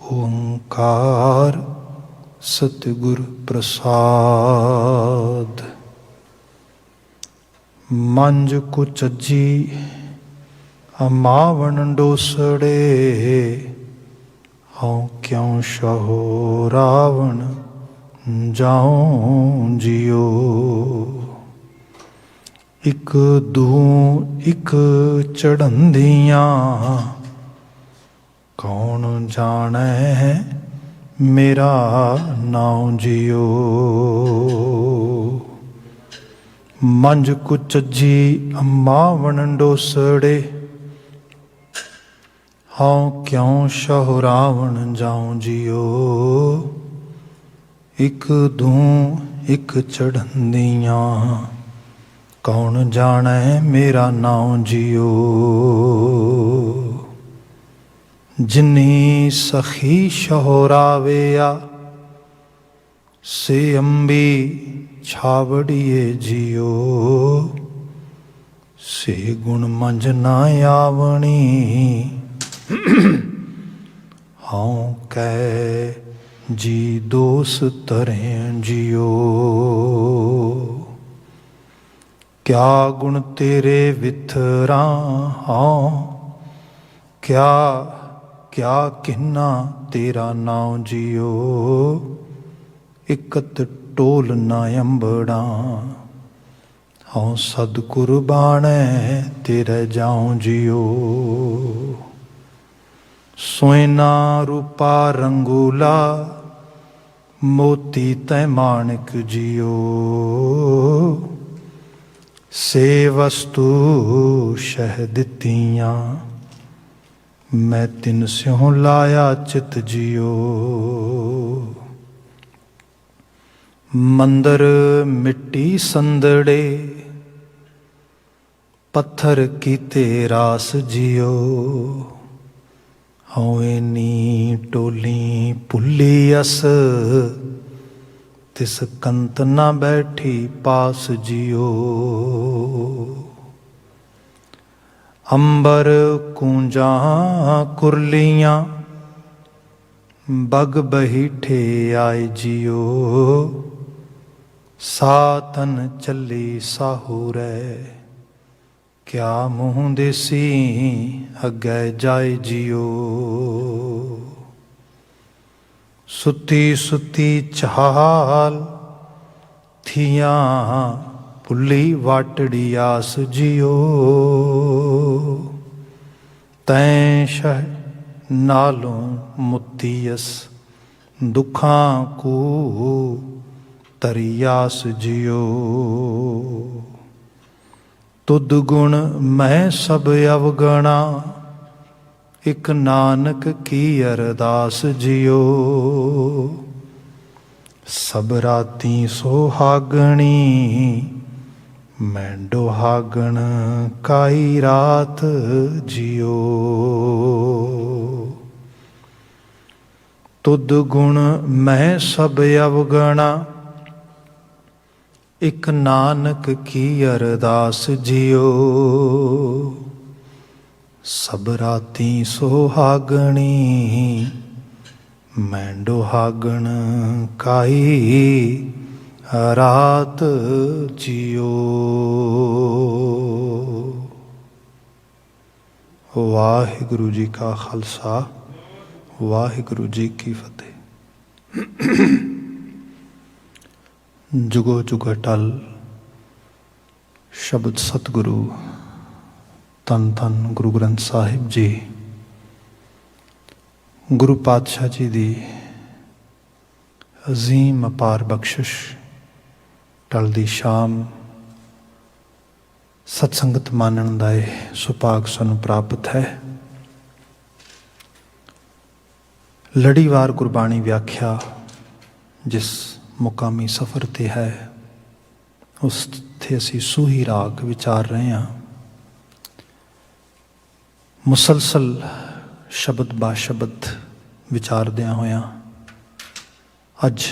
ओंकार सतगुर प्रसाद। मंज कुचजी अमावन डोसड़े, हाँ क्यों शहो रावण जाऊं जियो। इक दू इक चढ़ंदियां, कौन जाने है मेरा नाम जियो। मंज कुचजी अमावन डोसड़े, हाँ क्यों शहो रावण जाऊं जियो। इक दू इक चढ़ंदियां, कौन जाने मेरा नाम जियो। जिनी सखी शहोरावेया, से अंबी छावड़िए जियो। से गुण मंज ना आवणी, हाँ कह जी दोष तरें जियो। क्या गुण तेरे विथरा, हाँ क्या क्या किन्ना तेरा नाम जियो। इकत टोल ना अंबड़ा, हाँ सद कुर्बाने तेरे जाऊं जियो। सोना रूपा रंगूला, मोती तै माणिक जियो। से वस्तु शह दित्तियां, मैं तिन स्यों लाया चित जियो। मंदर मिट्टी संदड़े, पत्थर कीते रास जियो। होनी टोली पुली अस, तिस कंत ना बैठी पास जियो। अंबर कूंजा कुरलियां, बग बहीठे आए जियो। सातन चली साहूरै, क्या मुँह देसी अगे जाए जियो। सुती सुती चाल थियां, पुली वाटड़ी आस जियो। तैं शह नालों मुतीयस, दुखां को तरियास जियो। तुद गुण मैं सब अवगणा, इक नानक की अरदास जियो। सब राती सोहागणी, मैं डोहागण काई रात जियो। तुद गुण मैं सब अवगणा, इक नानक की अरदास जियो। सब राती सोहागणी, मैं डोहागण काई रात जियो। वाहिगुरु जी का खालसा, वाहिगुरु जी की फतेह। जुगो जुग अटल शब्द सतगुरु धन धन गुरु ग्रंथ साहिब जी। गुरु पातशाह जी दी अजीम अपार बख्शिश, टलदी शाम सत्संगत मानन दा सुभाग सानू प्राप्त है। लड़ीवार गुरबाणी व्याख्या जिस मुकामी सफ़र ते है, उस थे असी सूही राग विचार रहे हैं। मुसलसल शब्द बा शब्द विचारद्या होया अज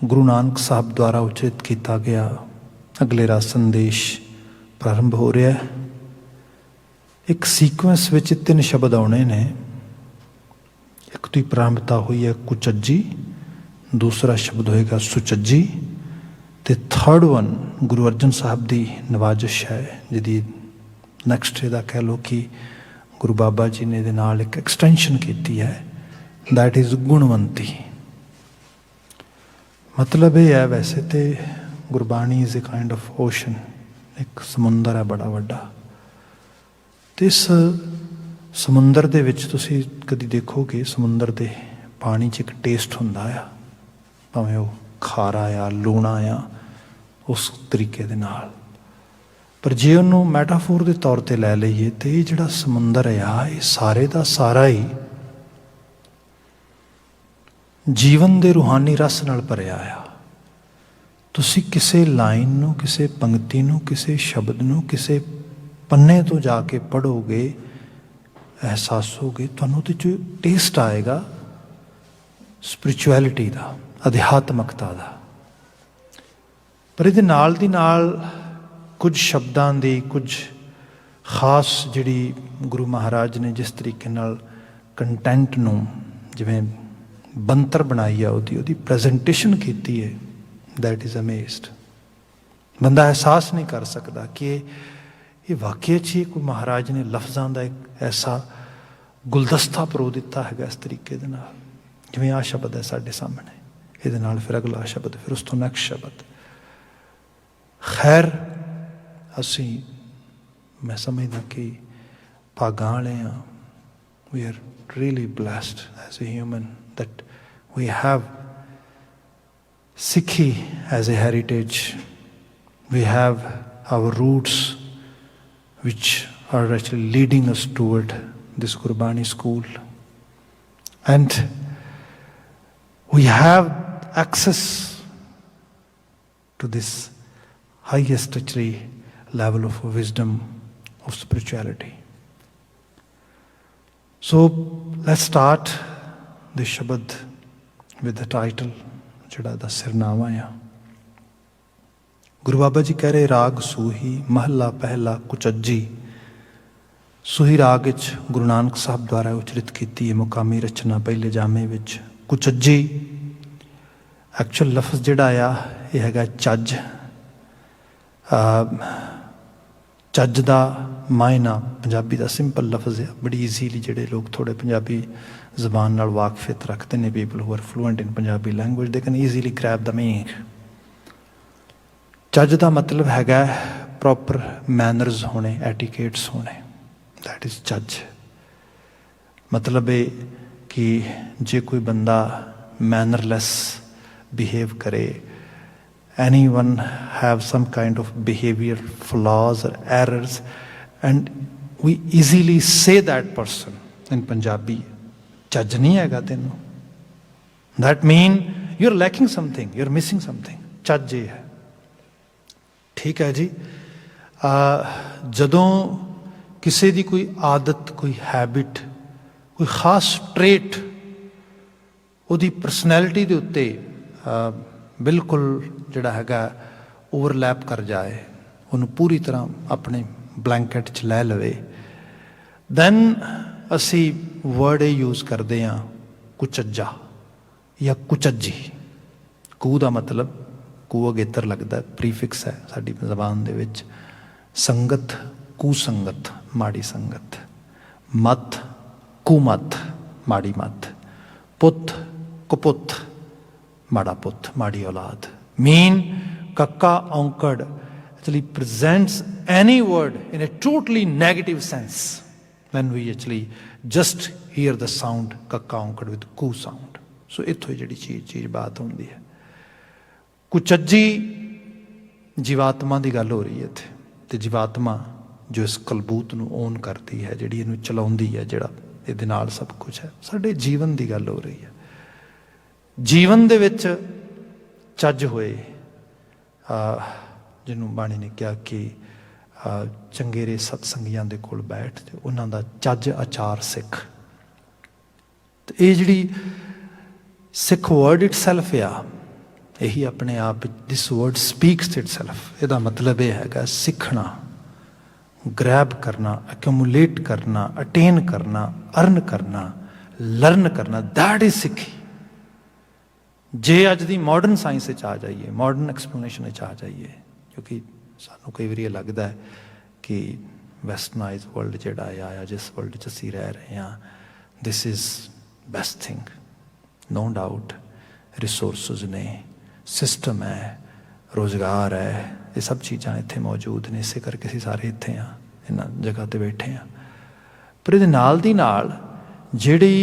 गुरु नानक साहब द्वारा उचित किया गया अगलेरा संदेश प्रारंभ हो रहा है। एक सीक्वेंस विच 3 शब्द आने ने, एक उसकी प्रारंभता हुई है कुचज्जी, दूसरा शब्द होएगा सुचज्जी, ਤੇ ਥਰਡ ਵਨ ਗੁਰੂ ਅਰਜਨ ਸਾਹਿਬ ਦੀ ਨਵਾਜ਼ਿਸ਼ ਹੈ, ਜਿਹਦੀ ਨੈਕਸਟ ਇਹਦਾ ਕਹਿ ਲਓ ਕਿ ਗੁਰੂ ਬਾਬਾ ਜੀ ਨੇ ਇਹਦੇ ਨਾਲ ਇੱਕ ਐਕਸਟੈਂਸ਼ਨ ਕੀਤੀ ਹੈ, ਦੈਟ ਇਜ਼ ਗੁਣਵੰਤੀ। ਮਤਲਬ ਇਹ ਹੈ, ਵੈਸੇ ਤੇ Gurbani is a kind of ocean, ਇੱਕ ਸਮੁੰਦਰ ਹੈ ਬੜਾ ਵੱਡਾ, ਤੇ ਇਸ ਸਮੁੰਦਰ ਦੇ ਵਿੱਚ ਤੁਸੀਂ ਕਦੀ ਦੇਖੋਗੇ ਸਮੁੰਦਰ ਦੇ ਪਾਣੀ 'ਚ ਇੱਕ ਟੇਸਟ ਹੁੰਦਾ ਆ, ਭਾਵੇਂ ਉਹ ਖਾਰਾ ਆ ਲੂਣਾ ਆ ਉਸ ਤਰੀਕੇ ਦੇ ਨਾਲ। ਪਰ ਜੇ ਉਹਨੂੰ ਮੈਟਾਫੋਰ ਦੇ ਤੌਰ 'ਤੇ ਲੈ ਲਈਏ ਤਾਂ ਇਹ ਜਿਹੜਾ ਸਮੁੰਦਰ ਆ ਇਹ ਸਾਰੇ ਦਾ ਸਾਰਾ ਹੀ ਜੀਵਨ ਦੇ ਰੂਹਾਨੀ ਰਸ ਨਾਲ ਭਰਿਆ ਆ। ਤੁਸੀਂ ਕਿਸੇ ਲਾਈਨ ਨੂੰ, ਕਿਸੇ ਪੰਕਤੀ ਨੂੰ, ਕਿਸੇ ਸ਼ਬਦ ਨੂੰ ਕਿਸੇ ਪੰਨੇ ਤੋਂ ਜਾ ਕੇ ਪੜ੍ਹੋਗੇ, ਅਹਿਸਾਸੋਗੇ, ਤੁਹਾਨੂੰ ਉਹਦੇ 'ਚ ਟੇਸਟ ਆਏਗਾ ਸਪਿਰਿਚੁਅਲਿਟੀ ਦਾ, ਅਧਿਆਤਮਕਤਾ ਦਾ। ਪਰ ਇਹਦੇ ਨਾਲ ਦੀ ਨਾਲ ਕੁਝ ਸ਼ਬਦਾਂ ਦੀ, ਕੁਝ ਖਾਸ ਜਿਹੜੀ ਗੁਰੂ ਮਹਾਰਾਜ ਨੇ ਜਿਸ ਤਰੀਕੇ ਨਾਲ ਕੰਟੈਂਟ ਨੂੰ ਜਿਵੇਂ ਬੰਤਰ ਬਣਾਈ ਆ, ਉਹਦੀ ਪ੍ਰੈਜੈਂਟੇਸ਼ਨ ਕੀਤੀ ਹੈ, ਦੈਟ ਇਜ਼ ਅਮੇਜ਼ਡ। ਬੰਦਾ ਅਹਿਸਾਸ ਨਹੀਂ ਕਰ ਸਕਦਾ ਕਿ ਇਹ ਵਾਕਿਆ 'ਚ ਹੀ ਕੋਈ ਮਹਾਰਾਜ ਨੇ ਲਫ਼ਜ਼ਾਂ ਦਾ ਇੱਕ ਐਸਾ ਗੁਲਦਸਤਾ ਪਰੋ ਦਿੱਤਾ ਹੈਗਾ ਇਸ ਤਰੀਕੇ ਦੇ ਨਾਲ। ਜਿਵੇਂ ਆਹ ਸ਼ਬਦ ਹੈ ਸਾਡੇ ਸਾਹਮਣੇ, ਇਹਦੇ ਨਾਲ ਫਿਰ ਅਗਲਾ ਸ਼ਬਦ, ਫਿਰ ਉਸ ਤੋਂ ਨੈਕਸਟ ਸ਼ਬਦ। ਖੈਰ ਅਸੀਂ, ਮੈਂ ਸਮਝਦਾ ਕਿ ਭਾਗਾਂ ਵਾਲੇ ਹਾਂ, we are really blessed as a human that we have Sikhi as a heritage. We have our roots which are actually leading us toward this Gurbani school, and we have access to this highest actually level of wisdom, of spirituality. So let's start the Shabad with the title, ਜਿਹੜਾ ਦਾ ਸਿਰਨਾਵਾ ਆ। ਗੁਰੂ ਬਾਬਾ ਜੀ ਕਹਿ ਰਹੇ, ਰਾਗ ਸੂਹੀ ਮਹੱਲਾ ਪਹਿਲਾ ਕੁਚੱਜੀ। ਸੂਹੀ ਰਾਗ ਵਿੱਚ ਗੁਰੂ ਨਾਨਕ ਸਾਹਿਬ ਦੁਆਰਾ ਉਚਰਿਤ ਕੀਤੀ ਹੈ ਮੁਕਾਮੀ ਰਚਨਾ ਪਹਿਲੇ ਜਾਮੇ ਵਿੱਚ। ਕੁਚੱਜੀ ਐਕਚੁਅਲ ਲਫ਼ਜ਼ ਜਿਹੜਾ ਆ ਇਹ ਹੈਗਾ ਚੱਜ। ਚੱਜ ਦਾ ਮਾਇਨਾ ਪੰਜਾਬੀ ਦਾ ਸਿੰਪਲ ਲਫ਼ਜ਼ ਹੈ, ਬੜੀ ਈਜ਼ੀਲੀ ਜਿਹੜੇ ਲੋਕ ਥੋੜ੍ਹੇ ਪੰਜਾਬੀ ਜ਼ਬਾਨ ਨਾਲ ਵਾਕਫੀਅਤ ਰੱਖਦੇ ਨੇ, people who are fluent in Punjabi language, they can easily grab the meaning. ਚੱਜ ਦਾ ਮਤਲਬ ਹੈਗਾ ਪ੍ਰੋਪਰ ਮੈਨਰਸ ਹੋਣੇ, ਐਟੀਕੇਟਸ ਹੋਣੇ, ਦੈਟ ਇਜ਼ ਚੱਜ। ਮਤਲਬ ਇਹ ਕਿ ਜੇ ਕੋਈ ਬੰਦਾ ਮੈਨਰਲੈਸ ਬਿਹੇਵ ਕਰੇ, anyone have some kind of behavior flaws or errors, and we easily say that person in Punjabi, ਚੱਜ ਨਹੀਂ ਹੈਗਾ ਤੈਨੂੰ, that mean you're lacking something, you're missing something, ਚੱਜ ਇਹ ਹੈ। ਠੀਕ ਹੈ ਜੀ। ਜਦੋਂ ਕਿਸੇ ਦੀ ਕੋਈ ਆਦਤ, ਕੋਈ ਹੈਬਿਟ, ਕੋਈ ਖਾਸ ਟ੍ਰੇਟ ਉਹਦੀ ਪਰਸਨੈਲਿਟੀ ਦੇ ਉੱਤੇ ਬਿਲਕੁਲ ਜਿਹੜਾ ਹੈਗਾ ਓਵਰਲੈਪ ਕਰ ਜਾਏ, ਉਹਨੂੰ ਪੂਰੀ ਤਰ੍ਹਾਂ ਆਪਣੇ ਬਲੈਂਕਟ 'ਚ ਲੈ ਲਵੇ, ਦੈਨ ਅਸੀਂ ਵਰਡ ਇਹ ਯੂਜ਼ ਕਰਦੇ ਹਾਂ ਕੁਚੱਜਾ ਜਾਂ ਕੁਚੱਜੀ। ਕੂ ਦਾ ਮਤਲਬ ਕੂ ਅਗੇਤਰ ਲੱਗਦਾ, ਪ੍ਰੀਫਿਕਸ ਹੈ ਸਾਡੀ ਜ਼ਬਾਨ ਦੇ ਵਿੱਚ। ਸੰਗਤ ਕੁਸੰਗਤ, ਮਾੜੀ ਸੰਗਤ। ਮਤ ਕੁਮਤ, ਮਾੜੀ ਮਤ। ਪੁੱਤ ਕੁਪੁੱਤ, ਮਾੜਾ ਪੁੱਤ, ਮਾੜੀ ਔਲਾਦ। ਮੀਨ ਕੱਕਾ ਔਂਕੜ actually presents any word in a totally negative sense when we actually just hear the sound kakka ਔਂਕੜ with ku sound. So ਇੱਥੋਂ ਜਿਹੜੀ ਚੀਜ਼ ਬਾਤ ਹੁੰਦੀ ਹੈ। ਕੁਚੱਜੀ ਜੀਵਾਤਮਾ ਦੀ ਗੱਲ ਹੋ ਰਹੀ ਹੈ ਇੱਥੇ, ਤੇ ਜੀਵਾਤਮਾ ਜੋ ਇਸ ਕਲਬੂਤ ਨੂੰ ਓਨ ਕਰਦੀ ਹੈ, ਜਿਹੜੀ ਇਹਨੂੰ ਚਲਾਉਂਦੀ ਹੈ, ਜਿਹੜਾ ਇਹਦੇ ਨਾਲ ਸਭ ਕੁਝ ਹੈ, ਸਾਡੇ ਜੀਵਨ ਦੀ ਗੱਲ ਹੋ ਰਹੀ ਹੈ। ਜੀਵਨ ਦੇ ਵਿੱਚ ਚੱਜ ਹੋਏ, ਜਿਹਨੂੰ ਬਾਣੀ ਨੇ ਕਿਹਾ ਕਿ ਚੰਗੇਰੇ ਸਤਸੰਗੀਆਂ ਦੇ ਕੋਲ ਬੈਠ ਤੇ ਉਹਨਾਂ ਦਾ ਚੱਜ ਆਚਾਰ ਸਿੱਖ। ਤੇ ਇਹ ਜਿਹੜੀ ਸਿੱਖ ਵਰਡ ਇਟ ਸੈਲਫ ਆ, ਇਹੀ ਆਪਣੇ ਆਪ ਦਿਸ ਵਰਡ ਸਪੀਕਸ ਇਟ ਸੈਲਫ। ਇਹਦਾ ਮਤਲਬ ਇਹ ਹੈਗਾ ਸਿੱਖਣਾ, ਗ੍ਰੈਬ ਕਰਨਾ, ਐਕੂਮੂਲੇਟ ਕਰਨਾ, ਅਟੇਨ ਕਰਨਾ, ਅਰਨ ਕਰਨਾ, लर्न करना, दैट इज सिक्खी। जे अज दी मॉडर्न साइंस आ जाइए, मॉडर्न एक्सप्लेनेशन आ जाइए, क्योंकि सानू कई बार लगता है कि वैसटनाइज वर्ल्ड जिहड़ा आया, जिस वर्ल्ड च असीं रह रहे हैं, this is best thing, no doubt. Resources ने, सिस्टम है, रोज़गार है, ये सब चीज़ां इत्थे मौजूद ने, इसे करके असीं सारे इत्थे हाँ, इन्हां जगह ते बैठे हाँ। पर इहदे नाल दी नाल जिहड़ी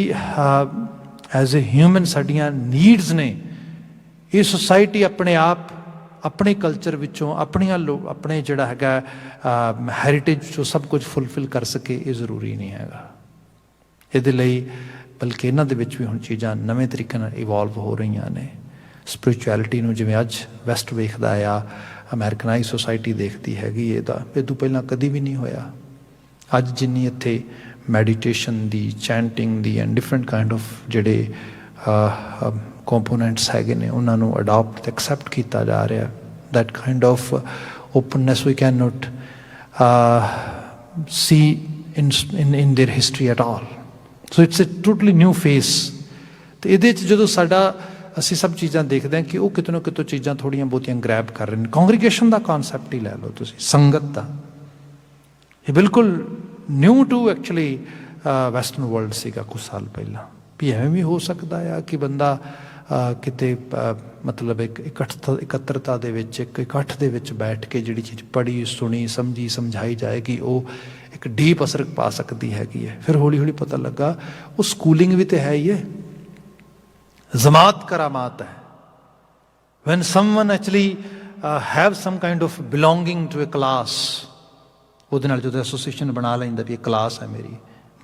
एज ए ह्यूमन साडियां नीड्स ने, ये सोसाइटी अपने आप अपने कल्चर विचों अपने जिहड़ा हैगा हैरीटेज चों सब कुछ फुलफिल कर सके, ये जरूरी नहीं हैगा। इहदे लई बल्कि इन्हां दे विच भी हुण चीज़ां नवें तरीके नाल इवॉल्व हो रहीआं ने। स्पिरिचुअलिटी नूं जिवें अज वैसट वेखदा आ, अमेरिकनाइज सोसाइटी देखती हैगी, ये तो पहलां कदी भी नहीं होया। अज जिन्नी इत्थे मैਡੀਟੇਸ਼ਨ ਦੀ, chanting the and different kind of ਜਿਹੜੇ ਕੰਪੋਨੈਂਟਸ ਹੈਗੇ ਨੇ, ਉਹਨਾਂ ਨੂੰ ਅਡਾਪਟ ਤੇ ਐਕਸੈਪਟ ਕੀਤਾ ਜਾ ਰਿਹਾ। That kind of openness we cannot see in their history at all. So it's a totally new face. ਤੇ ਇਹਦੇ 'ਚ ਜਦੋਂ ਸਾਡਾ ਅਸੀਂ ਸਭ ਚੀਜ਼ਾਂ ਦੇਖਦੇ ਹਾਂ ਕਿ ਉਹ ਕਿਤੇ ਨਾ ਕਿਤੇ ਚੀਜ਼ਾਂ ਥੋੜ੍ਹੀਆਂ ਬਹੁਤੀਆਂ ਗ੍ਰੈਬ ਕਰ ਰਹੇ ਨੇ। ਕੌਂਗਰੀਗੇਸ਼ਨ ਦਾ ਕਨਸੈਪਟ ਹੀ ਲੈ ਲਓ ਤੁਸੀਂ, ਸੰਗਤ ਦਾ, ਇਹ ਬਿਲਕੁਲ new to actually western world ਸੀਗਾ ਕੁਛ ਸਾਲ ਪਹਿਲਾਂ। ਵੀ ਐਵੇਂ ਵੀ ਹੋ ਸਕਦਾ ਆ ਕਿ ਬੰਦਾ ਕਿਤੇ ਮਤਲਬ ਇੱਕ ਇਕੱਤਰਤਾ ਦੇ ਵਿੱਚ, ਇੱਕ ਇਕੱਠ ਦੇ ਵਿੱਚ ਬੈਠ ਕੇ ਜਿਹੜੀ ਚੀਜ਼ ਪੜ੍ਹੀ, ਸੁਣੀ, ਸਮਝੀ, ਸਮਝਾਈ ਜਾਏਗੀ, ਉਹ ਇੱਕ ਡੀਪ ਅਸਰ ਪਾ ਸਕਦੀ ਹੈਗੀ ਹੈ। ਫਿਰ ਹੌਲੀ ਹੌਲੀ ਪਤਾ ਲੱਗਾ ਉਹ ਸਕੂਲਿੰਗ ਵੀ ਤਾਂ ਹੈ ਹੀ ਹੈ, ਜ਼ਮਾਤ ਕਰਾਮਾਤ ਹੈ। When someone actually have some kind of belonging to a class, ਉਹਦੇ ਨਾਲ ਜਦੋਂ ਐਸੋਸੀਏਸ਼ਨ ਬਣਾ ਲੈਂਦਾ ਵੀ ਇਹ ਕਲਾਸ ਹੈ ਮੇਰੀ,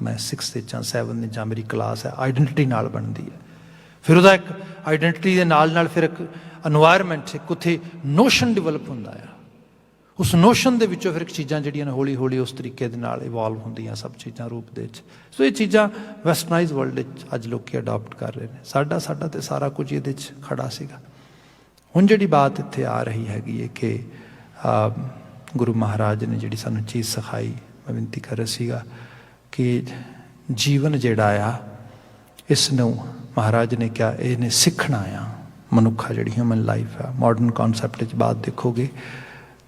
ਮੈਂ 6th ਜਾਂ 7th ਜਾਂ ਮੇਰੀ ਕਲਾਸ ਹੈ, ਆਈਡੈਂਟਿਟੀ ਨਾਲ ਬਣਦੀ ਹੈ। ਫਿਰ ਉਹਦਾ ਇੱਕ ਆਈਡੈਂਟਿਟੀ ਦੇ ਨਾਲ ਨਾਲ ਫਿਰ ਇੱਕ ਐਨਵਾਇਰਮੈਂਟ, ਇੱਕ ਉੱਥੇ ਨੋਸ਼ਨ ਡਿਵੈਲਪ ਹੁੰਦਾ ਆ। ਉਸ ਨੋਸ਼ਨ ਦੇ ਵਿੱਚੋਂ ਫਿਰ ਚੀਜ਼ਾਂ ਜਿਹੜੀਆਂ ਨੇ ਹੌਲੀ ਹੌਲੀ ਉਸ ਤਰੀਕੇ ਦੇ ਨਾਲ ਇਵੋਲਵ ਹੁੰਦੀਆਂ ਸਭ ਚੀਜ਼ਾਂ ਰੂਪ ਦੇ ਵਿੱਚ। ਸੋ ਇਹ ਚੀਜ਼ਾਂ ਵੈਸਟਰਨਾਈਜ਼ ਵਰਲਡ ਵਿੱਚ ਅੱਜ ਲੋਕੀ ਅਡਾਪਟ ਕਰ ਰਹੇ ਨੇ। ਸਾਡਾ ਤੇ ਸਾਰਾ ਕੁਝ ਇਹਦੇ 'ਚ ਖੜਾ ਸੀਗਾ। ਹੁਣ ਜਿਹੜੀ ਬਾਤ ਇੱਥੇ ਆ ਰਹੀ ਹੈਗੀ ਹੈ ਕਿ ਗੁਰੂ ਮਹਾਰਾਜ ਨੇ ਜਿਹੜੀ ਸਾਨੂੰ ਚੀਜ਼ ਸਿਖਾਈ, ਮੈਂ ਬੇਨਤੀ ਕਰ ਰਿਹਾ ਸੀਗਾ ਕਿ ਜੀਵਨ ਜਿਹੜਾ ਆ, ਇਸ ਨੂੰ ਮਹਾਰਾਜ ਨੇ ਕਿਹਾ ਇਹਨੇ ਸਿੱਖਣਾ ਆ। ਮਨੁੱਖਾ ਜਿਹੜੀ ਹਿਊਮਨ ਲਾਈਫ ਆ, ਮਾਡਰਨ ਕਨਸੈਪਟ 'ਚ ਬਾਤ ਦੇਖੋਗੇ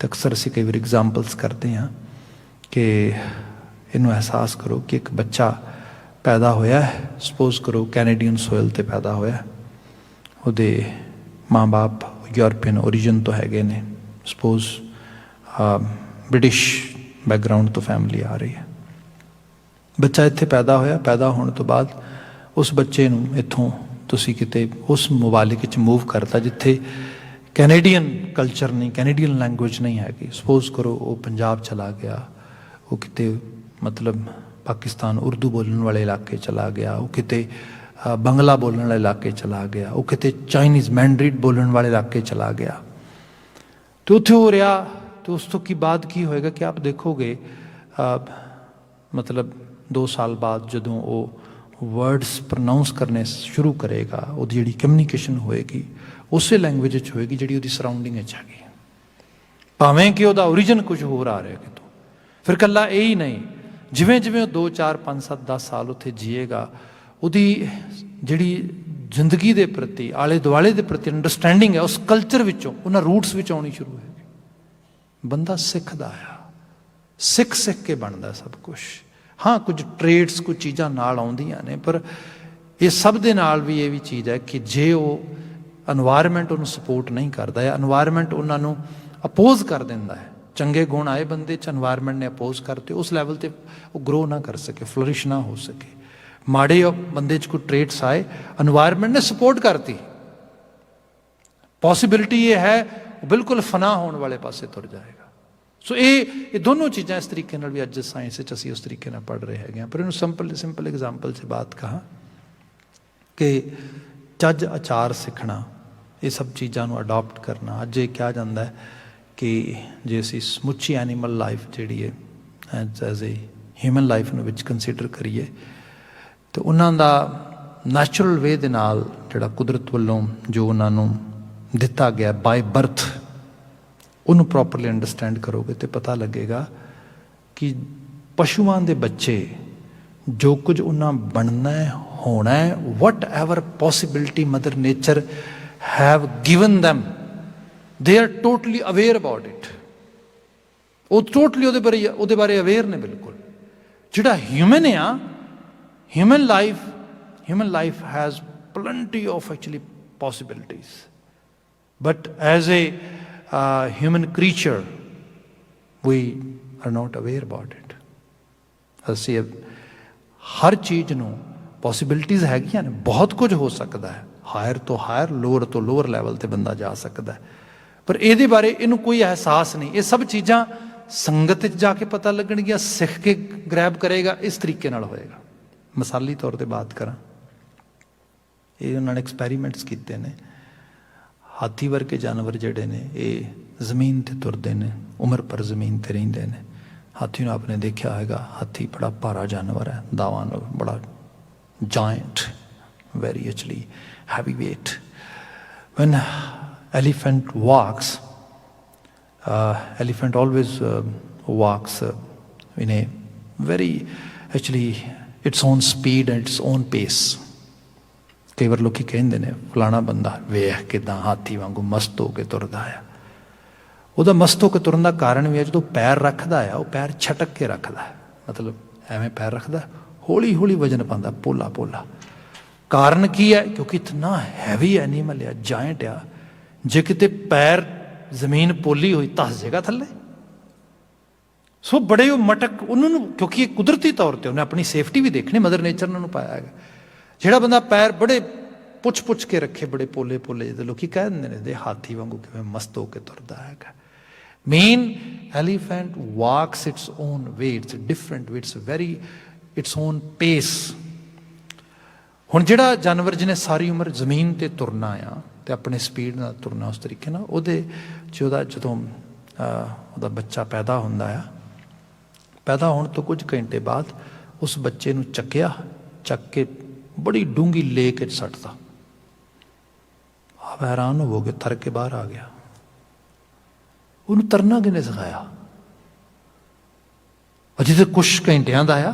ਤਾਂ ਅਕਸਰ ਅਸੀਂ ਕਈ ਵਾਰ ਐਗਜ਼ਾਮਪਲਸ ਕਰਦੇ ਹਾਂ ਕਿ ਇਹਨੂੰ ਅਹਿਸਾਸ ਕਰੋ ਕਿ ਇੱਕ ਬੱਚਾ ਪੈਦਾ ਹੋਇਆ, ਸਪੋਜ਼ ਕਰੋ ਕੈਨੇਡੀਅਨ ਸੋਇਲ 'ਤੇ ਪੈਦਾ ਹੋਇਆ, ਉਹਦੇ ਮਾਂ ਬਾਪ ਯੂਰਪੀਅਨ ਓਰੀਜਨ ਤੋਂ ਹੈਗੇ ਨੇ, ਸਪੋਜ਼ ਬ੍ਰਿਟਿਸ਼ ਬੈਕਗਰਾਊਂਡ ਤੋਂ ਫੈਮਿਲੀ ਆ ਰਹੀ ਹੈ। ਬੱਚਾ ਇੱਥੇ ਪੈਦਾ ਹੋਇਆ, ਪੈਦਾ ਹੋਣ ਤੋਂ ਬਾਅਦ ਉਸ ਬੱਚੇ ਨੂੰ ਇੱਥੋਂ ਤੁਸੀਂ ਕਿਤੇ ਉਸ ਮਮਾਲਿਕ 'ਚ ਮੂਵ ਕਰਤਾ ਜਿੱਥੇ ਕੈਨੇਡੀਅਨ ਕਲਚਰ ਨਹੀਂ, ਕੈਨੇਡੀਅਨ ਲੈਂਗੁਏਜ ਨਹੀਂ ਹੈਗੀ। ਸਪੋਜ਼ ਕਰੋ ਉਹ ਪੰਜਾਬ ਚਲਾ ਗਿਆ, ਉਹ ਕਿਤੇ ਮਤਲਬ ਪਾਕਿਸਤਾਨ ਉਰਦੂ ਬੋਲਣ ਵਾਲੇ ਇਲਾਕੇ ਚਲਾ ਗਿਆ, ਉਹ ਕਿਤੇ ਬੰਗਲਾ ਬੋਲਣ ਵਾਲੇ ਇਲਾਕੇ ਚਲਾ ਗਿਆ, ਉਹ ਕਿਤੇ ਚਾਈਨੀਜ਼ ਮੈਂਡਰੀਨ ਬੋਲਣ ਵਾਲੇ ਇਲਾਕੇ ਚਲਾ ਗਿਆ, ਅਤੇ ਉੱਥੇ ਉਹ ਰਿਹਾ। तो उसको की बाद की होएगा कि आप देखोगे मतलब 2 साल बाद जदों वो वर्ड्स प्रनाउंस करने शुरू करेगा, वो जी कम्यूनीकेशन होएगी उस लैंग्वेज होएगी जी उसकी सराउंडिंग हैगी, भावें कि वह ओरीजन कुछ होर आ रहा कितों। फिर कला यही नहीं, जिमें जिमें 2 4 5 7 10 साल उत्थे जिएगा, ਉਹਦੀ ਜਿਹੜੀ ਜ਼ਿੰਦਗੀ ਦੇ ਪ੍ਰਤੀ, ਆਲੇ ਦੁਆਲੇ ਦੇ ਪ੍ਰਤੀ ਅੰਡਰਸਟੈਂਡਿੰਗ ਹੈ ਉਸ ਕਲਚਰ ਵਿੱਚੋਂ, ਉਹਨਾਂ ਰੂਟਸ ਵਿੱਚ ਆਉਣੀ ਸ਼ੁਰੂ ਹੋਏਗੀ। ਬੰਦਾ ਸਿੱਖਦਾ ਆ, ਸਿੱਖ ਕੇ ਬਣਦਾ ਸਭ ਕੁਛ। ਹਾਂ, ਕੁਝ ਟ੍ਰੇਡਸ, ਕੁਝ ਚੀਜ਼ਾਂ ਨਾਲ ਆਉਂਦੀਆਂ ਨੇ, ਪਰ ਇਹ ਸਭ ਦੇ ਨਾਲ ਵੀ ਇਹ ਵੀ ਚੀਜ਼ ਹੈ ਕਿ ਜੇ ਉਹ ਐਨਵਾਇਰਮੈਂਟ ਉਹਨੂੰ ਸਪੋਰਟ ਨਹੀਂ ਕਰਦਾ ਹੈ, ਐਨਵਾਇਰਮੈਂਟ ਉਹਨਾਂ ਨੂੰ ਅਪੋਜ਼ ਕਰ ਦਿੰਦਾ ਹੈ, ਚੰਗੇ ਗੁਣ ਆਏ ਬੰਦੇ 'ਚ, ਐਨਵਾਇਰਮੈਂਟ ਨੇ ਅਪੋਜ਼ ਕਰਤੇ, ਉਸ ਲੈਵਲ 'ਤੇ ਉਹ ਗਰੋ ਨਾ ਕਰ ਸਕੇ, ਫਲਰਿਸ਼ ਨਾ ਹੋ ਸਕੇ। ਮਾੜੇ ਬੰਦੇ 'ਚ ਕੋਈ ਟ੍ਰੇਡਸ ਆਏ, ਐਨਵਾਇਰਮੈਂਟ ਨੇ ਸਪੋਰਟ ਕਰਤੀ, ਪੋਸੀਬਿਲਿਟੀ ਇਹ ਹੈ ਉਹ ਬਿਲਕੁਲ ਫਨਾ ਹੋਣ ਵਾਲੇ ਪਾਸੇ ਤੁਰ ਜਾਏਗਾ। ਸੋ ਇਹ ਦੋਨੋਂ ਚੀਜ਼ਾਂ ਇਸ ਤਰੀਕੇ ਨਾਲ ਵੀ ਅੱਜ ਸਾਇੰਸ ਵਿੱਚ ਅਸੀਂ ਉਸ ਤਰੀਕੇ ਨਾਲ ਪੜ੍ਹ ਰਹੇ ਹੈਗੇ ਹਾਂ। ਪਰ ਇਹਨੂੰ ਸਿੰਪਲ ਐਗਜ਼ਾਮਪਲ 'ਚ ਬਾਤ ਕਹਾਂ ਕਿ ਚੱਜ ਆਚਾਰ ਸਿੱਖਣਾ, ਇਹ ਸਭ ਚੀਜ਼ਾਂ ਨੂੰ ਅਡਾਪਟ ਕਰਨਾ। ਅੱਜ ਇਹ ਕਿਹਾ ਜਾਂਦਾ ਹੈ ਕਿ ਜੇ ਅਸੀਂ ਸਮੁੱਚੀ ਐਨੀਮਲ ਲਾਈਫ ਜਿਹੜੀ ਹੈ ਐਜ਼ ਏ ਹਿਊਮਨ ਲਾਈਫ ਨੂੰ ਵਿੱਚ ਕੰਸੀਡਰ ਕਰੀਏ ਤਾਂ ਉਹਨਾਂ ਦਾ ਨੈਚੁਰਲ ਵੇ ਦੇ ਨਾਲ ਜਿਹੜਾ ਕੁਦਰਤ ਵੱਲੋਂ ਜੋ ਉਹਨਾਂ ਨੂੰ ਦਿੱਤਾ ਗਿਆ ਬਾਏ ਬਰਥ, ਉਹਨੂੰ ਪ੍ਰੋਪਰਲੀ ਅੰਡਰਸਟੈਂਡ ਕਰੋਗੇ ਤਾਂ ਪਤਾ ਲੱਗੇਗਾ ਕਿ ਪਸ਼ੂਆਂ ਦੇ ਬੱਚੇ ਜੋ ਕੁਝ ਉਹਨਾਂ ਬਣਨਾ होना है, whatever possibility mother nature have given them, they are totally aware about it. वो टोटली ਉਹਦੇ ਬਾਰੇ ਅਵੇਅਰ ਨੇ ਬਿਲਕੁਲ। ਜਿਹੜਾ ਹਿਊਮਨ ਆ, human life has plenty of actually possibilities, but as a human creature we are not aware about it। ਅਸੀਂ ਹਰ ਚੀਜ਼ ਨੂੰ ਪੋਸੀਬਿਲਿਟੀਜ਼ ਹੈਗੀਆਂ ਨੇ, ਬਹੁਤ ਕੁਝ ਹੋ ਸਕਦਾ ਹੈ, ਹਾਇਰ ਤੋਂ ਹਾਇਰ, ਲੋਅਰ ਤੋਂ ਲੋਅਰ ਲੈਵਲ ਤੇ ਬੰਦਾ ਜਾ ਸਕਦਾ ਹੈ, ਪਰ ਇਹਦੇ ਬਾਰੇ ਇਹਨੂੰ ਕੋਈ ਅਹਿਸਾਸ ਨਹੀਂ। ਇਹ ਸਭ ਚੀਜ਼ਾਂ ਸੰਗਤ 'ਚ ਜਾ ਕੇ ਪਤਾ ਲੱਗਣਗੀਆਂ, ਸਿੱਖ ਕੇ ਗ੍ਰੈਬ ਕਰੇਗਾ, ਇਸ ਤਰੀਕੇ ਨਾਲ ਹੋਏਗਾ। ਮਿਸਾਲੀ ਤੌਰ 'ਤੇ ਬਾਤ ਕਰਾਂ, ਇਹ ਉਹਨਾਂ ਨੇ ਐਕਸਪੈਰੀਮੈਂਟਸ ਕੀਤੇ ਨੇ। ਹਾਥੀ ਵਰਗੇ ਜਾਨਵਰ ਜਿਹੜੇ ਨੇ ਇਹ ਜ਼ਮੀਨ 'ਤੇ ਤੁਰਦੇ ਨੇ, ਉਮਰ ਭਰ ਜ਼ਮੀਨ 'ਤੇ ਰਹਿੰਦੇ ਨੇ। ਹਾਥੀ ਨੂੰ ਆਪਨੇ ਦੇਖਿਆ ਹੋਏਗਾ, ਹਾਥੀ ਬੜਾ ਭਾਰਾ ਜਾਨਵਰ ਹੈ, ਦਾਵਾਂ ਨਾਲ ਬੜਾ giant, very actually heavyweight. When elephant walks, elephant always walks in a very actually its own speed and its own pace। ਕਈ ਵਾਰ ਲੋਕੀ ਕਹਿੰਦੇ ਨੇ ਫਲਾਣਾ ਬੰਦਾ ਵੇਖ ਕਿੱਦਾਂ ਹਾਥੀ ਵਾਂਗੂ ਮਸਤ ਹੋ ਕੇ ਤੁਰਦਾ ਆ। ਉਹਦਾ ਮਸਤ ਹੋ ਕੇ ਤੁਰਨ ਦਾ ਕਾਰਨ ਵੀ ਹੈ, ਜਦੋਂ ਪੈਰ ਰੱਖਦਾ ਆ ਉਹ ਪੈਰ ਛਟਕ ਕੇ ਰੱਖਦਾ ਹੈ, ਮਤਲਬ ਐਵੇਂ ਪੈਰ ਰੱਖਦਾ, ਹੌਲੀ ਹੌਲੀ ਵਜਨ ਪਾਉਂਦਾ, ਪੋਲਾ ਪੋਲਾ। ਕਾਰਨ ਕੀ ਹੈ? ਕਿਉਂਕਿ ਇਤਨਾ ਹੈਵੀ ਐਨੀਮਲ ਆ, ਜਾਇੰਟ ਆ, ਜੇ ਕਿਤੇ ਪੈਰ ਜ਼ਮੀਨ ਪੋਲੀ ਹੋਈ ਧੱਸ ਜਾਏਗਾ ਥੱਲੇ। ਸੋ ਬੜੇ ਉਹ ਮਟਕ ਉਹਨੂੰ, ਕਿਉਂਕਿ ਇਹ ਕੁਦਰਤੀ ਤੌਰ 'ਤੇ ਉਹਨੇ ਆਪਣੀ ਸੇਫਟੀ ਵੀ ਦੇਖਣੀ, ਮਦਰ ਨੇਚਰ ਨੇ ਉਹਨੂੰ ਪਾਇਆ ਹੈਗਾ। ਜਿਹੜਾ ਬੰਦਾ ਪੈਰ ਬੜੇ ਪੁੱਛ ਕੇ ਰੱਖੇ, ਬੜੇ ਪੋਲੇ ਪੋਲੇ, ਜਿਹਦੇ ਲੋਕੀ ਕਹਿ ਦਿੰਦੇ ਨੇ ਦੇ ਹਾਥੀ ਵਾਂਗੂ ਕਿਵੇਂ ਮਸਤ ਹੋ ਕੇ ਤੁਰਦਾ ਹੈਗਾ। Main elephant walks it's on way, it's different way, it's on ਪੇਸ। ਹੁਣ ਜਿਹੜਾ ਜਾਨਵਰ ਜਿਹਨੇ ਸਾਰੀ ਉਮਰ ਜ਼ਮੀਨ 'ਤੇ ਤੁਰਨਾ ਆ ਅਤੇ ਆਪਣੇ ਸਪੀਡ ਨਾਲ ਤੁਰਨਾ ਉਸ ਤਰੀਕੇ ਨਾਲ, ਉਹਦੇ 'ਚ ਜਦੋਂ ਉਹਦਾ ਬੱਚਾ ਪੈਦਾ ਹੁੰਦਾ ਆ, ਪੈਦਾ ਹੋਣ ਤੋਂ ਕੁਝ ਘੰਟੇ ਬਾਅਦ ਉਸ ਬੱਚੇ ਨੂੰ ਚੱਕ ਕੇ ਬੜੀ ਡੂੰਘੀ ਲੇਕ 'ਚ ਸੱਟਦਾ। ਆਪ ਹੈਰਾਨ ਹੋਵੋਗੇ, ਤਰ ਕੇ ਬਾਹਰ ਆ ਗਿਆ। ਉਹਨੂੰ ਤਰਨਾ ਕਿਹਨੇ ਸਿਖਾਇਆ? ਅਜੇ ਤਾਂ ਕੁਛ ਘੰਟਿਆਂ ਦਾ ਆ,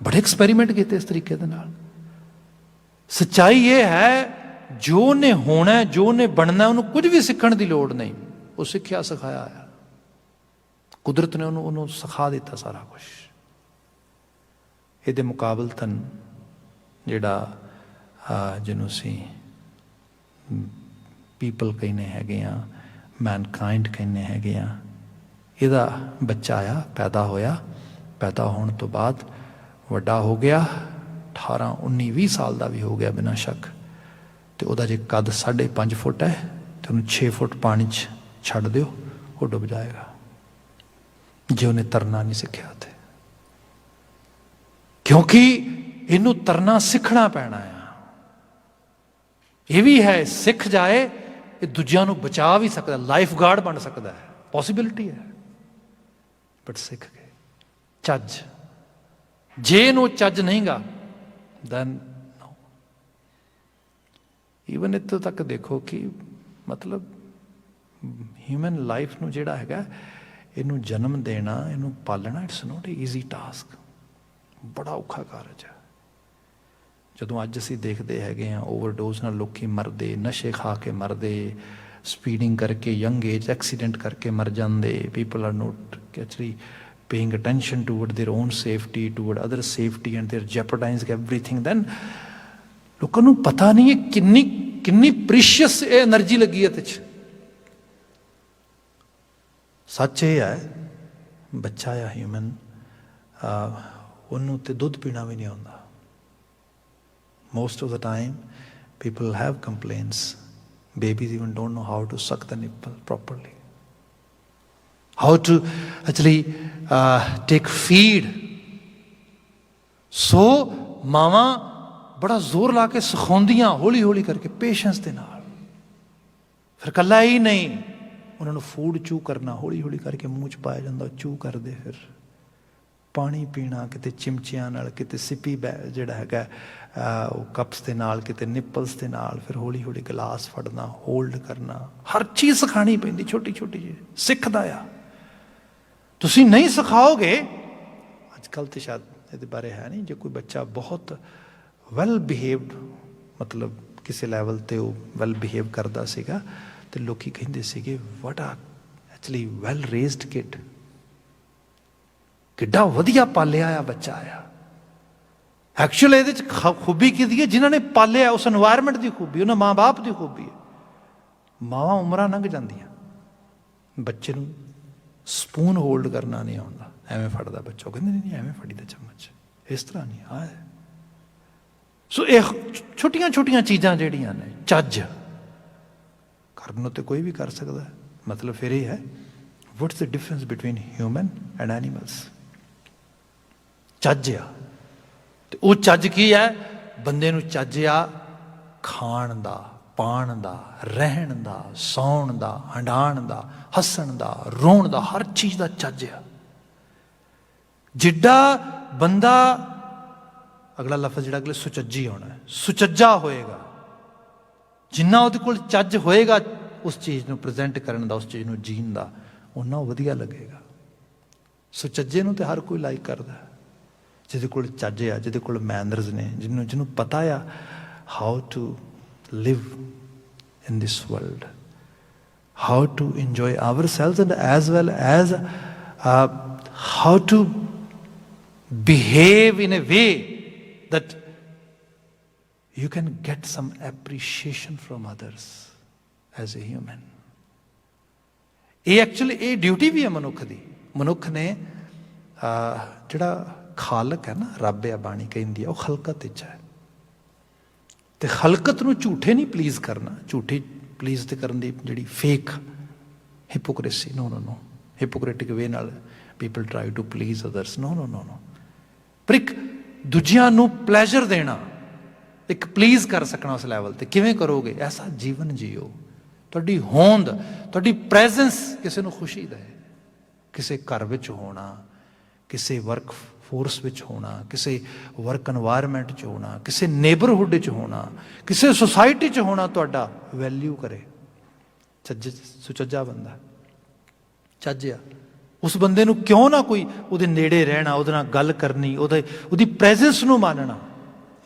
ਬੜੇ ਐਕਸਪੈਰੀਮੈਂਟ ਕੀਤੇ ਇਸ ਤਰੀਕੇ ਦੇ ਨਾਲ। ਸੱਚਾਈ ਇਹ ਹੈ, ਜੋ ਉਹਨੇ ਹੋਣਾ, ਜੋ ਉਹਨੇ ਬਣਨਾ, ਉਹਨੂੰ ਕੁਝ ਵੀ ਸਿੱਖਣ ਦੀ ਲੋੜ ਨਹੀਂ। ਉਹ ਸਿੱਖਿਆ ਸਿਖਾਇਆ ਆ, ਕੁਦਰਤ ਨੇ ਉਹਨੂੰ ਸਿਖਾ ਦਿੱਤਾ ਸਾਰਾ ਕੁਛ। ਇਹਦੇ ਮੁਕਾਬਲਤਨ ਜਿਹੜਾ ਜਿਹਨੂੰ ਅਸੀਂ ਪੀਪਲ ਕਹਿੰਦੇ ਹੈਗੇ ਆ, ਮੈਨਕਾਇੰਡ ਕਹਿੰਦੇ ਹੈਗੇ ਆ, ਇਹਦਾ ਬੱਚਾ ਆ, ਪੈਦਾ ਹੋਇਆ, ਪੈਦਾ ਹੋਣ ਤੋਂ ਬਾਅਦ ਵੱਡਾ ਹੋ ਗਿਆ, 18, 19, 20 ਸਾਲ ਦਾ ਵੀ ਹੋ ਗਿਆ ਬਿਨਾਂ ਸ਼ੱਕ, ਅਤੇ ਉਹਦਾ ਜੇ ਕੱਦ 5.5 ਫੁੱਟ ਹੈ ਅਤੇ ਉਹਨੂੰ 6 ਫੁੱਟ ਪਾਣੀ 'ਚ ਛੱਡ ਦਿਓ, ਉਹ ਡੁੱਬ ਜਾਏਗਾ, ਜੇ ਉਹਨੇ ਤਰਨਾ ਨਹੀਂ ਸਿੱਖਿਆ ਤੇ। ਕਿਉਂਕਿ ਇਹਨੂੰ ਤਰਨਾ ਸਿੱਖਣਾ ਪੈਣਾ ਆ। ਇਹ ਵੀ ਹੈ, ਸਿੱਖ ਜਾਏ ਇਹ ਦੂਜਿਆਂ ਨੂੰ ਬਚਾ ਵੀ ਸਕਦਾ, ਲਾਈਫ ਗਾਰਡ ਬਣ ਸਕਦਾ ਹੈ, ਪੋਸੀਬਿਲਿਟੀ ਹੈ। ਬਟ ਸਿੱਖ ਕੇ ਚੱਜ, ਜੇ ਇਹਨੂੰ ਚੱਜ ਨਹੀਂਗਾ ਦੈਨ ਨੋ। ਈਵਨ ਇੱਥੋਂ ਤੱਕ ਦੇਖੋ ਕਿ ਮਤਲਬ ਹਿਊਮਨ ਲਾਈਫ ਨੂੰ ਜਿਹੜਾ ਹੈਗਾ, ਇਹਨੂੰ ਜਨਮ ਦੇਣਾ, ਇਹਨੂੰ ਪਾਲਣਾ, it's not A easy task, ਬੜਾ ਔਖਾ ਕਾਰਜ ਹੈ। ਜਦੋਂ ਅੱਜ ਅਸੀਂ ਦੇਖਦੇ ਹੈਗੇ ਹਾਂ ਓਵਰਡੋਜ਼ ਨਾਲ ਲੋਕੀ ਮਰਦੇ, ਨਸ਼ੇ ਖਾ ਕੇ ਮਰਦੇ, ਸਪੀਡਿੰਗ ਕਰਕੇ, ਯੰਗ ਏਜ ਐਕਸੀਡੈਂਟ ਕਰਕੇ ਮਰ ਜਾਂਦੇ, people are note actually paying attention toward their own safety, toward other safety, and they're jeopardizing everything, then ਲੋਕਾਂ ਨੂੰ ਪਤਾ ਨਹੀਂ ਹੈ ਕਿੰਨੀ ਪ੍ਰੀਸ਼ੀਅਸ ਇਹ એનર્ਜੀ ਲੱਗੀ ਇਹਦੇ 'ਚ। ਸੱਚ ਇਹ ਹੈ, ਬੱਚਾ ਆ ਹਿਊਮਨ, ਉਹਨੂੰ ਤੇ ਦੁੱਧ ਪੀਣਾ ਵੀ ਨਹੀਂ ਆਉਂਦਾ। Most of the time people have complaints, babies even don't know how to suck the nipple properly, how to actually take feed। ਸੋ ਮਾਵਾਂ ਬੜਾ ਜ਼ੋਰ ਲਾ ਕੇ ਸਿਖਾਉਂਦੀਆਂ, ਹੌਲੀ ਹੌਲੀ ਕਰਕੇ, ਪੇਸ਼ੈਂਸ ਦੇ ਨਾਲ। ਫਿਰ ਇਕੱਲਾ ਹੀ ਨਹੀਂ, ਉਹਨਾਂ ਨੂੰ ਫੂਡ ਚੂ ਕਰਨਾ, ਹੌਲੀ ਹੌਲੀ ਕਰਕੇ ਮੂੰਹ 'ਚ ਪਾਇਆ ਜਾਂਦਾ, ਚੂ ਕਰਦੇ, ਫਿਰ ਪਾਣੀ ਪੀਣਾ, ਕਿਤੇ ਚਿਮਚਿਆਂ ਨਾਲ, ਕਿਤੇ ਸਿੱਪੀ ਜਿਹੜਾ ਹੈਗਾ ਉਹ ਕੱਪਸ ਦੇ ਨਾਲ, ਕਿਤੇ ਨਿੱਪਲਸ ਦੇ ਨਾਲ, ਫਿਰ ਹੌਲੀ ਹੌਲੀ ਗਲਾਸ ਫੜਨਾ, ਹੋਲਡ ਕਰਨਾ, ਹਰ ਚੀਜ਼ ਸਿਖਾਉਣੀ ਪੈਂਦੀ, ਛੋਟੀ ਛੋਟੀ ਜਿਹੀ ਸਿੱਖਦਾ ਆ। ਤੁਸੀਂ ਨਹੀਂ ਸਿਖਾਓਗੇ, ਅੱਜ ਕੱਲ੍ਹ ਤਾਂ ਸ਼ਾਇਦ ਇਹਦੇ ਬਾਰੇ ਹੈ ਨਹੀਂ, ਜੇ ਕੋਈ ਬੱਚਾ ਬਹੁਤ ਵੈਲ ਬਿਹੇਵਡ, ਮਤਲਬ ਕਿਸੇ ਲੈਵਲ 'ਤੇ ਉਹ ਵੈਲ ਬਿਹੇਵ ਕਰਦਾ ਸੀਗਾ, ਅਤੇ ਲੋਕੀ ਕਹਿੰਦੇ ਸੀਗੇ ਵਾਟ ਆ ਐਕਚੁਅਲੀ ਵੈਲ ਰੇਜ਼ਡ ਕਿਡ, ਕਿੱਡਾ ਵਧੀਆ ਪਾਲਿਆ ਆ ਬੱਚਾ ਆ। ਐਕਚੁਅਲ ਇਹਦੇ 'ਚ ਖੂਬੀ ਕਿਹਦੀ ਹੈ? ਜਿਨ੍ਹਾਂ ਨੇ ਪਾਲਿਆ, ਉਸ ਇਨਵਾਇਰਮੈਂਟ ਦੀ ਖੂਬੀ, ਉਹਨਾਂ ਮਾਂ ਬਾਪ ਦੀ ਖੂਬੀ ਹੈ। ਮਾਵਾਂ ਉਮਰਾਂ ਲੰਘ ਜਾਂਦੀਆਂ, ਬੱਚੇ ਨੂੰ ਸਪੂਨ ਹੋਲਡ ਕਰਨਾ ਨਹੀਂ ਆਉਂਦਾ, ਐਵੇਂ ਫੜਦਾ ਬੱਚਾ। ਉਹ ਕਹਿੰਦੇ ਨਹੀਂ ਐਵੇਂ ਫੜੀ ਦਾ ਚਮਚ, ਇਸ ਤਰ੍ਹਾਂ ਨਹੀਂ ਆ। ਸੋ ਇਹ ਛੋਟੀਆਂ ਛੋਟੀਆਂ ਚੀਜ਼ਾਂ ਜਿਹੜੀਆਂ ਨੇ, ਚੱਜ ਕਰਨ ਨੂੰ ਤੇ ਕੋਈ ਵੀ ਕਰ ਸਕਦਾ। ਮਤਲਬ ਫਿਰ ਇਹ ਹੈ, what's the difference between human and animals? ਚੱਜ ਆ। ਤੇ ਉਹ ਚੱਜ ਕੀ ਹੈ? ਬੰਦੇ ਨੂੰ ਚੱਜ ਆ ਖਾਣ ਦਾ, ਪਾਣ ਦਾ, ਰਹਿਣ ਦਾ, ਸੌਣ ਦਾ, ਹੰਡਾਣ ਦਾ, ਹੱਸਣ ਦਾ, ਰੋਣ ਦਾ, ਹਰ ਚੀਜ਼ ਦਾ ਚੱਜ ਆ। ਜਿੱਡਾ ਬੰਦਾ, ਅਗਲਾ ਲਫ਼ਜ਼ ਜਿਹੜਾ ਅਗਲੇ ਸੁਚੱਜੀ ਆਉਣਾ ਹੈ, ਸੁਚੱਜਾ ਹੋਏਗਾ, ਜਿੰਨਾ ਉਹਦੇ ਕੋਲ ਚੱਜ ਹੋਏਗਾ ਉਸ ਚੀਜ਼ ਨੂੰ ਪ੍ਰੈਜ਼ੈਂਟ ਕਰਨ ਦਾ, ਉਸ ਚੀਜ਼ ਨੂੰ ਜੀਣ ਦਾ, ਓਨਾ ਉਹ ਵਧੀਆ ਲੱਗੇਗਾ। ਸੁਚੱਜੇ ਨੂੰ ਤੇ ਹਰ ਕੋਈ ਲਾਈਕ ਕਰਦਾ, ਜਿਹਦੇ ਕੋਲ ਚੱਜ ਆ, ਜਿਹਦੇ ਕੋਲ ਮੈਨਰਸ ਨੇ, ਜਿਹਨੂੰ ਪਤਾ ਆ how to live in this world, how to enjoy ourselves and as well as how to behave in a way that you can get some appreciation from others as a human. ਇਹ actually ਇਹ duty ਵੀ ਹੈ ਮਨੁੱਖ ਦੀ। ਮਨੁੱਖ ਨੇ ਜਿਹੜਾ ਖਾਲਕ ਹੈ ਨਾ, ਰੱਬ ਆ, ਬਾਣੀ ਕਹਿੰਦੀ ਆ, ਉਹ ਖਲਕਤ ਵਿੱਚ ਹੈ। ਤੇ ਖਲਕਤ ਨੂੰ ਝੂਠੇ ਨਹੀਂ ਪਲੀਜ਼ ਕਰਨਾ, ਝੂਠੀ ਪਲੀਜ਼ ਤੇ ਕਰਨ ਦੀ ਜਿਹੜੀ ਫੇਕ ਹਿਪੋਕ੍ਰੇਸੀ, ਨੋ ਹਿਪੋਕ੍ਰੈਟਿਕ ਵੇ ਨਾਲ people try to please others, no. ਪਰ ਇੱਕ ਦੂਜਿਆਂ ਨੂੰ ਪਲੈਜ਼ਰ ਦੇਣਾ, ਇੱਕ ਪਲੀਜ਼ ਕਰ ਸਕਣਾ ਉਸ ਲੈਵਲ 'ਤੇ ਕਿਵੇਂ ਕਰੋਗੇ? ਐਸਾ ਜੀਵਨ ਜੀਓ, ਤੁਹਾਡੀ ਹੋਂਦ, ਤੁਹਾਡੀ ਪ੍ਰੈਜ਼ੈਂਸ ਕਿਸੇ ਨੂੰ ਖੁਸ਼ੀ ਦੇ। ਕਿਸੇ ਘਰ ਵਿੱਚ ਹੋਣਾ, ਕਿਸੇ ਵਰਕ ਫੋਰਸ ਵਿੱਚ ਹੋਣਾ, ਕਿਸੇ ਵਰਕ ਇਨਵਾਇਰਮੈਂਟ 'ਚ ਹੋਣਾ, ਕਿਸੇ ਨੇਬਰਹੁੱਡ 'ਚ ਹੋਣਾ, ਕਿਸੇ ਸੁਸਾਇਟੀ 'ਚ ਹੋਣਾ, ਤੁਹਾਡਾ ਵੈਲਿਊ ਕਰੇ। ਸੁਚੱਜਾ ਬੰਦਾ, ਚੱਜ ਆ, ਉਸ ਬੰਦੇ ਨੂੰ ਕਿਉਂ ਨਾ ਕੋਈ ਉਹਦੇ ਨੇੜੇ ਰਹਿਣਾ, ਉਹਦੇ ਨਾਲ ਗੱਲ ਕਰਨੀ, ਉਹਦੀ ਪ੍ਰੈਜ਼ੈਂਸ ਨੂੰ ਮਾਨਣਾ,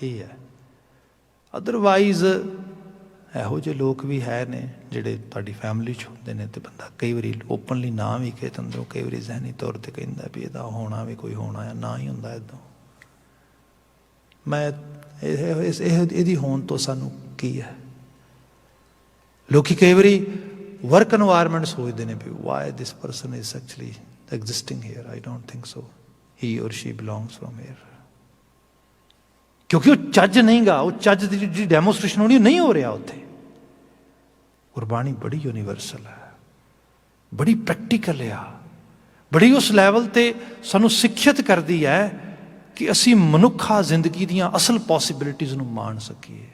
ਇਹ ਹੈ। ਅਦਰਵਾਈਜ਼ ਇਹੋ ਜਿਹੇ ਲੋਕ ਵੀ ਹੈ ਨੇ ਜਿਹੜੇ ਤੁਹਾਡੀ ਫੈਮਿਲੀ 'ਚ ਹੁੰਦੇ ਨੇ, ਅਤੇ ਬੰਦਾ ਕਈ ਵਾਰੀ ਓਪਨਲੀ ਨਾ ਵੀ ਕਹੇ ਤਾਂ ਅੰਦਰੋਂ ਕਈ ਵਾਰੀ ਜ਼ਹਿਨੀ ਤੌਰ 'ਤੇ ਕਹਿੰਦਾ ਵੀ ਇਹਦਾ ਹੋਣਾ ਵੀ ਕੋਈ ਹੋਣਾ ਆ, ਨਾ ਹੀ ਹੁੰਦਾ ਇੱਦਾਂ। ਮੈਂ ਇਹਦੀ ਹੋਣ ਤੋਂ ਸਾਨੂੰ ਕੀ ਹੈ? ਲੋਕੀ ਕਈ ਵਾਰੀ ਵਰਕ ਇਨਵਾਇਰਮੈਂਟ ਸੋਚਦੇ ਨੇ ਵੀ why this person is actually existing here, I don't think so he or she belongs from hair. ਕਿਉਂਕਿ ਉਹ ਚੱਜ ਨਹੀਂ ਗਾ, ਉਹ ਚੱਜ ਦੀ ਜਿਹੜੀ ਡੈਮੋਸਟ੍ਰੇਸ਼ਨ ਹੋਣੀ, ਉਹ ਨਹੀਂ ਹੋ ਰਿਹਾ ਉੱਥੇ। ਗੁਰਬਾਣੀ ਬੜੀ ਯੂਨੀਵਰਸਲ ਹੈ, ਬੜੀ ਪ੍ਰੈਕਟੀਕਲ ਆ, ਬੜੀ ਉਸ ਲੈਵਲ 'ਤੇ ਸਾਨੂੰ ਸਿੱਖਿਅਤ ਕਰਦੀ ਹੈ ਕਿ ਅਸੀਂ ਮਨੁੱਖਾ ਜ਼ਿੰਦਗੀ ਦੀਆਂ ਅਸਲ ਪੋਸੀਬਿਲਿਟੀਜ਼ ਨੂੰ ਮਾਣ ਸਕੀਏ।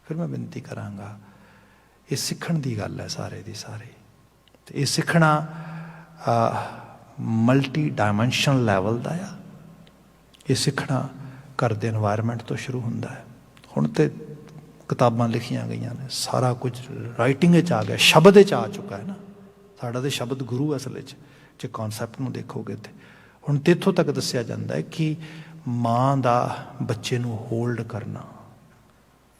ਫਿਰ ਮੈਂ ਬੇਨਤੀ ਕਰਾਂਗਾ, ਇਹ ਸਿੱਖਣ ਦੀ ਗੱਲ ਹੈ ਸਾਰੇ ਦੀ ਸਾਰੀ, ਅਤੇ ਇਹ ਸਿੱਖਣਾ ਮਲਟੀ ਡਾਇਮੈਂਸ਼ਨਲ ਲੈਵਲ ਦਾ ਆ। ਇਹ ਸਿੱਖਣਾ ਘਰ ਦੇ ਇਨਵਾਇਰਮੈਂਟ ਤੋਂ ਸ਼ੁਰੂ ਹੁੰਦਾ ਹੈ। ਹੁਣ ਤਾਂ ਕਿਤਾਬਾਂ ਲਿਖੀਆਂ ਗਈਆਂ ਨੇ, ਸਾਰਾ ਕੁਝ ਰਾਈਟਿੰਗ ਵਿੱਚ ਆ ਗਿਆ, ਸ਼ਬਦ ਵਿੱਚ ਆ ਚੁੱਕਾ ਹੈ ਨਾ। ਸਾਡਾ ਤਾਂ ਸ਼ਬਦ ਗੁਰੂ ਅਸਲ ਵਿੱਚ, ਜੇ ਕੌਨਸੈਪਟ ਨੂੰ ਦੇਖੋਗੇ ਤਾਂ ਹੁਣ ਤਾਂ ਇੱਥੋਂ ਤੱਕ ਦੱਸਿਆ ਜਾਂਦਾ ਹੈ ਕਿ ਮਾਂ ਦਾ ਬੱਚੇ ਨੂੰ ਹੋਲਡ ਕਰਨਾ,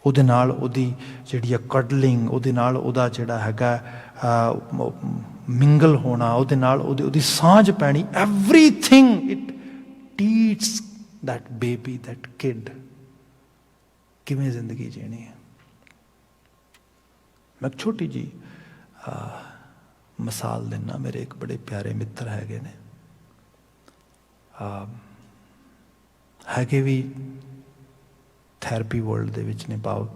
ਉਹਦੇ ਨਾਲ ਉਹਦੀ ਜਿਹੜੀ ਆ ਕਡਲਿੰਗ, ਉਹਦੇ ਨਾਲ ਉਹਦਾ ਜਿਹੜਾ ਹੈਗਾ ਮਿੰਗਲ ਹੋਣਾ, ਉਹਦੇ ਨਾਲ ਉਹਦੀ ਸਾਂਝ ਪੈਣੀ, everything it ਟੀਚਸ that baby, that kid ਕਿਵੇਂ ਜ਼ਿੰਦਗੀ ਜੀਣੀ ਹੈ। ਮੈਂ ਇੱਕ ਛੋਟੀ ਜੀ ਮਿਸਾਲ ਦਿੰਦਾ। ਮੇਰੇ ਇੱਕ ਬੜੇ ਪਿਆਰੇ ਮਿੱਤਰ ਹੈਗੇ ਨੇ, ਹੈਗੇ ਵੀ ਥੈਰੇਪੀ ਵਰਲਡ ਦੇ ਵਿੱਚ ਨੇ, ਭਾਵ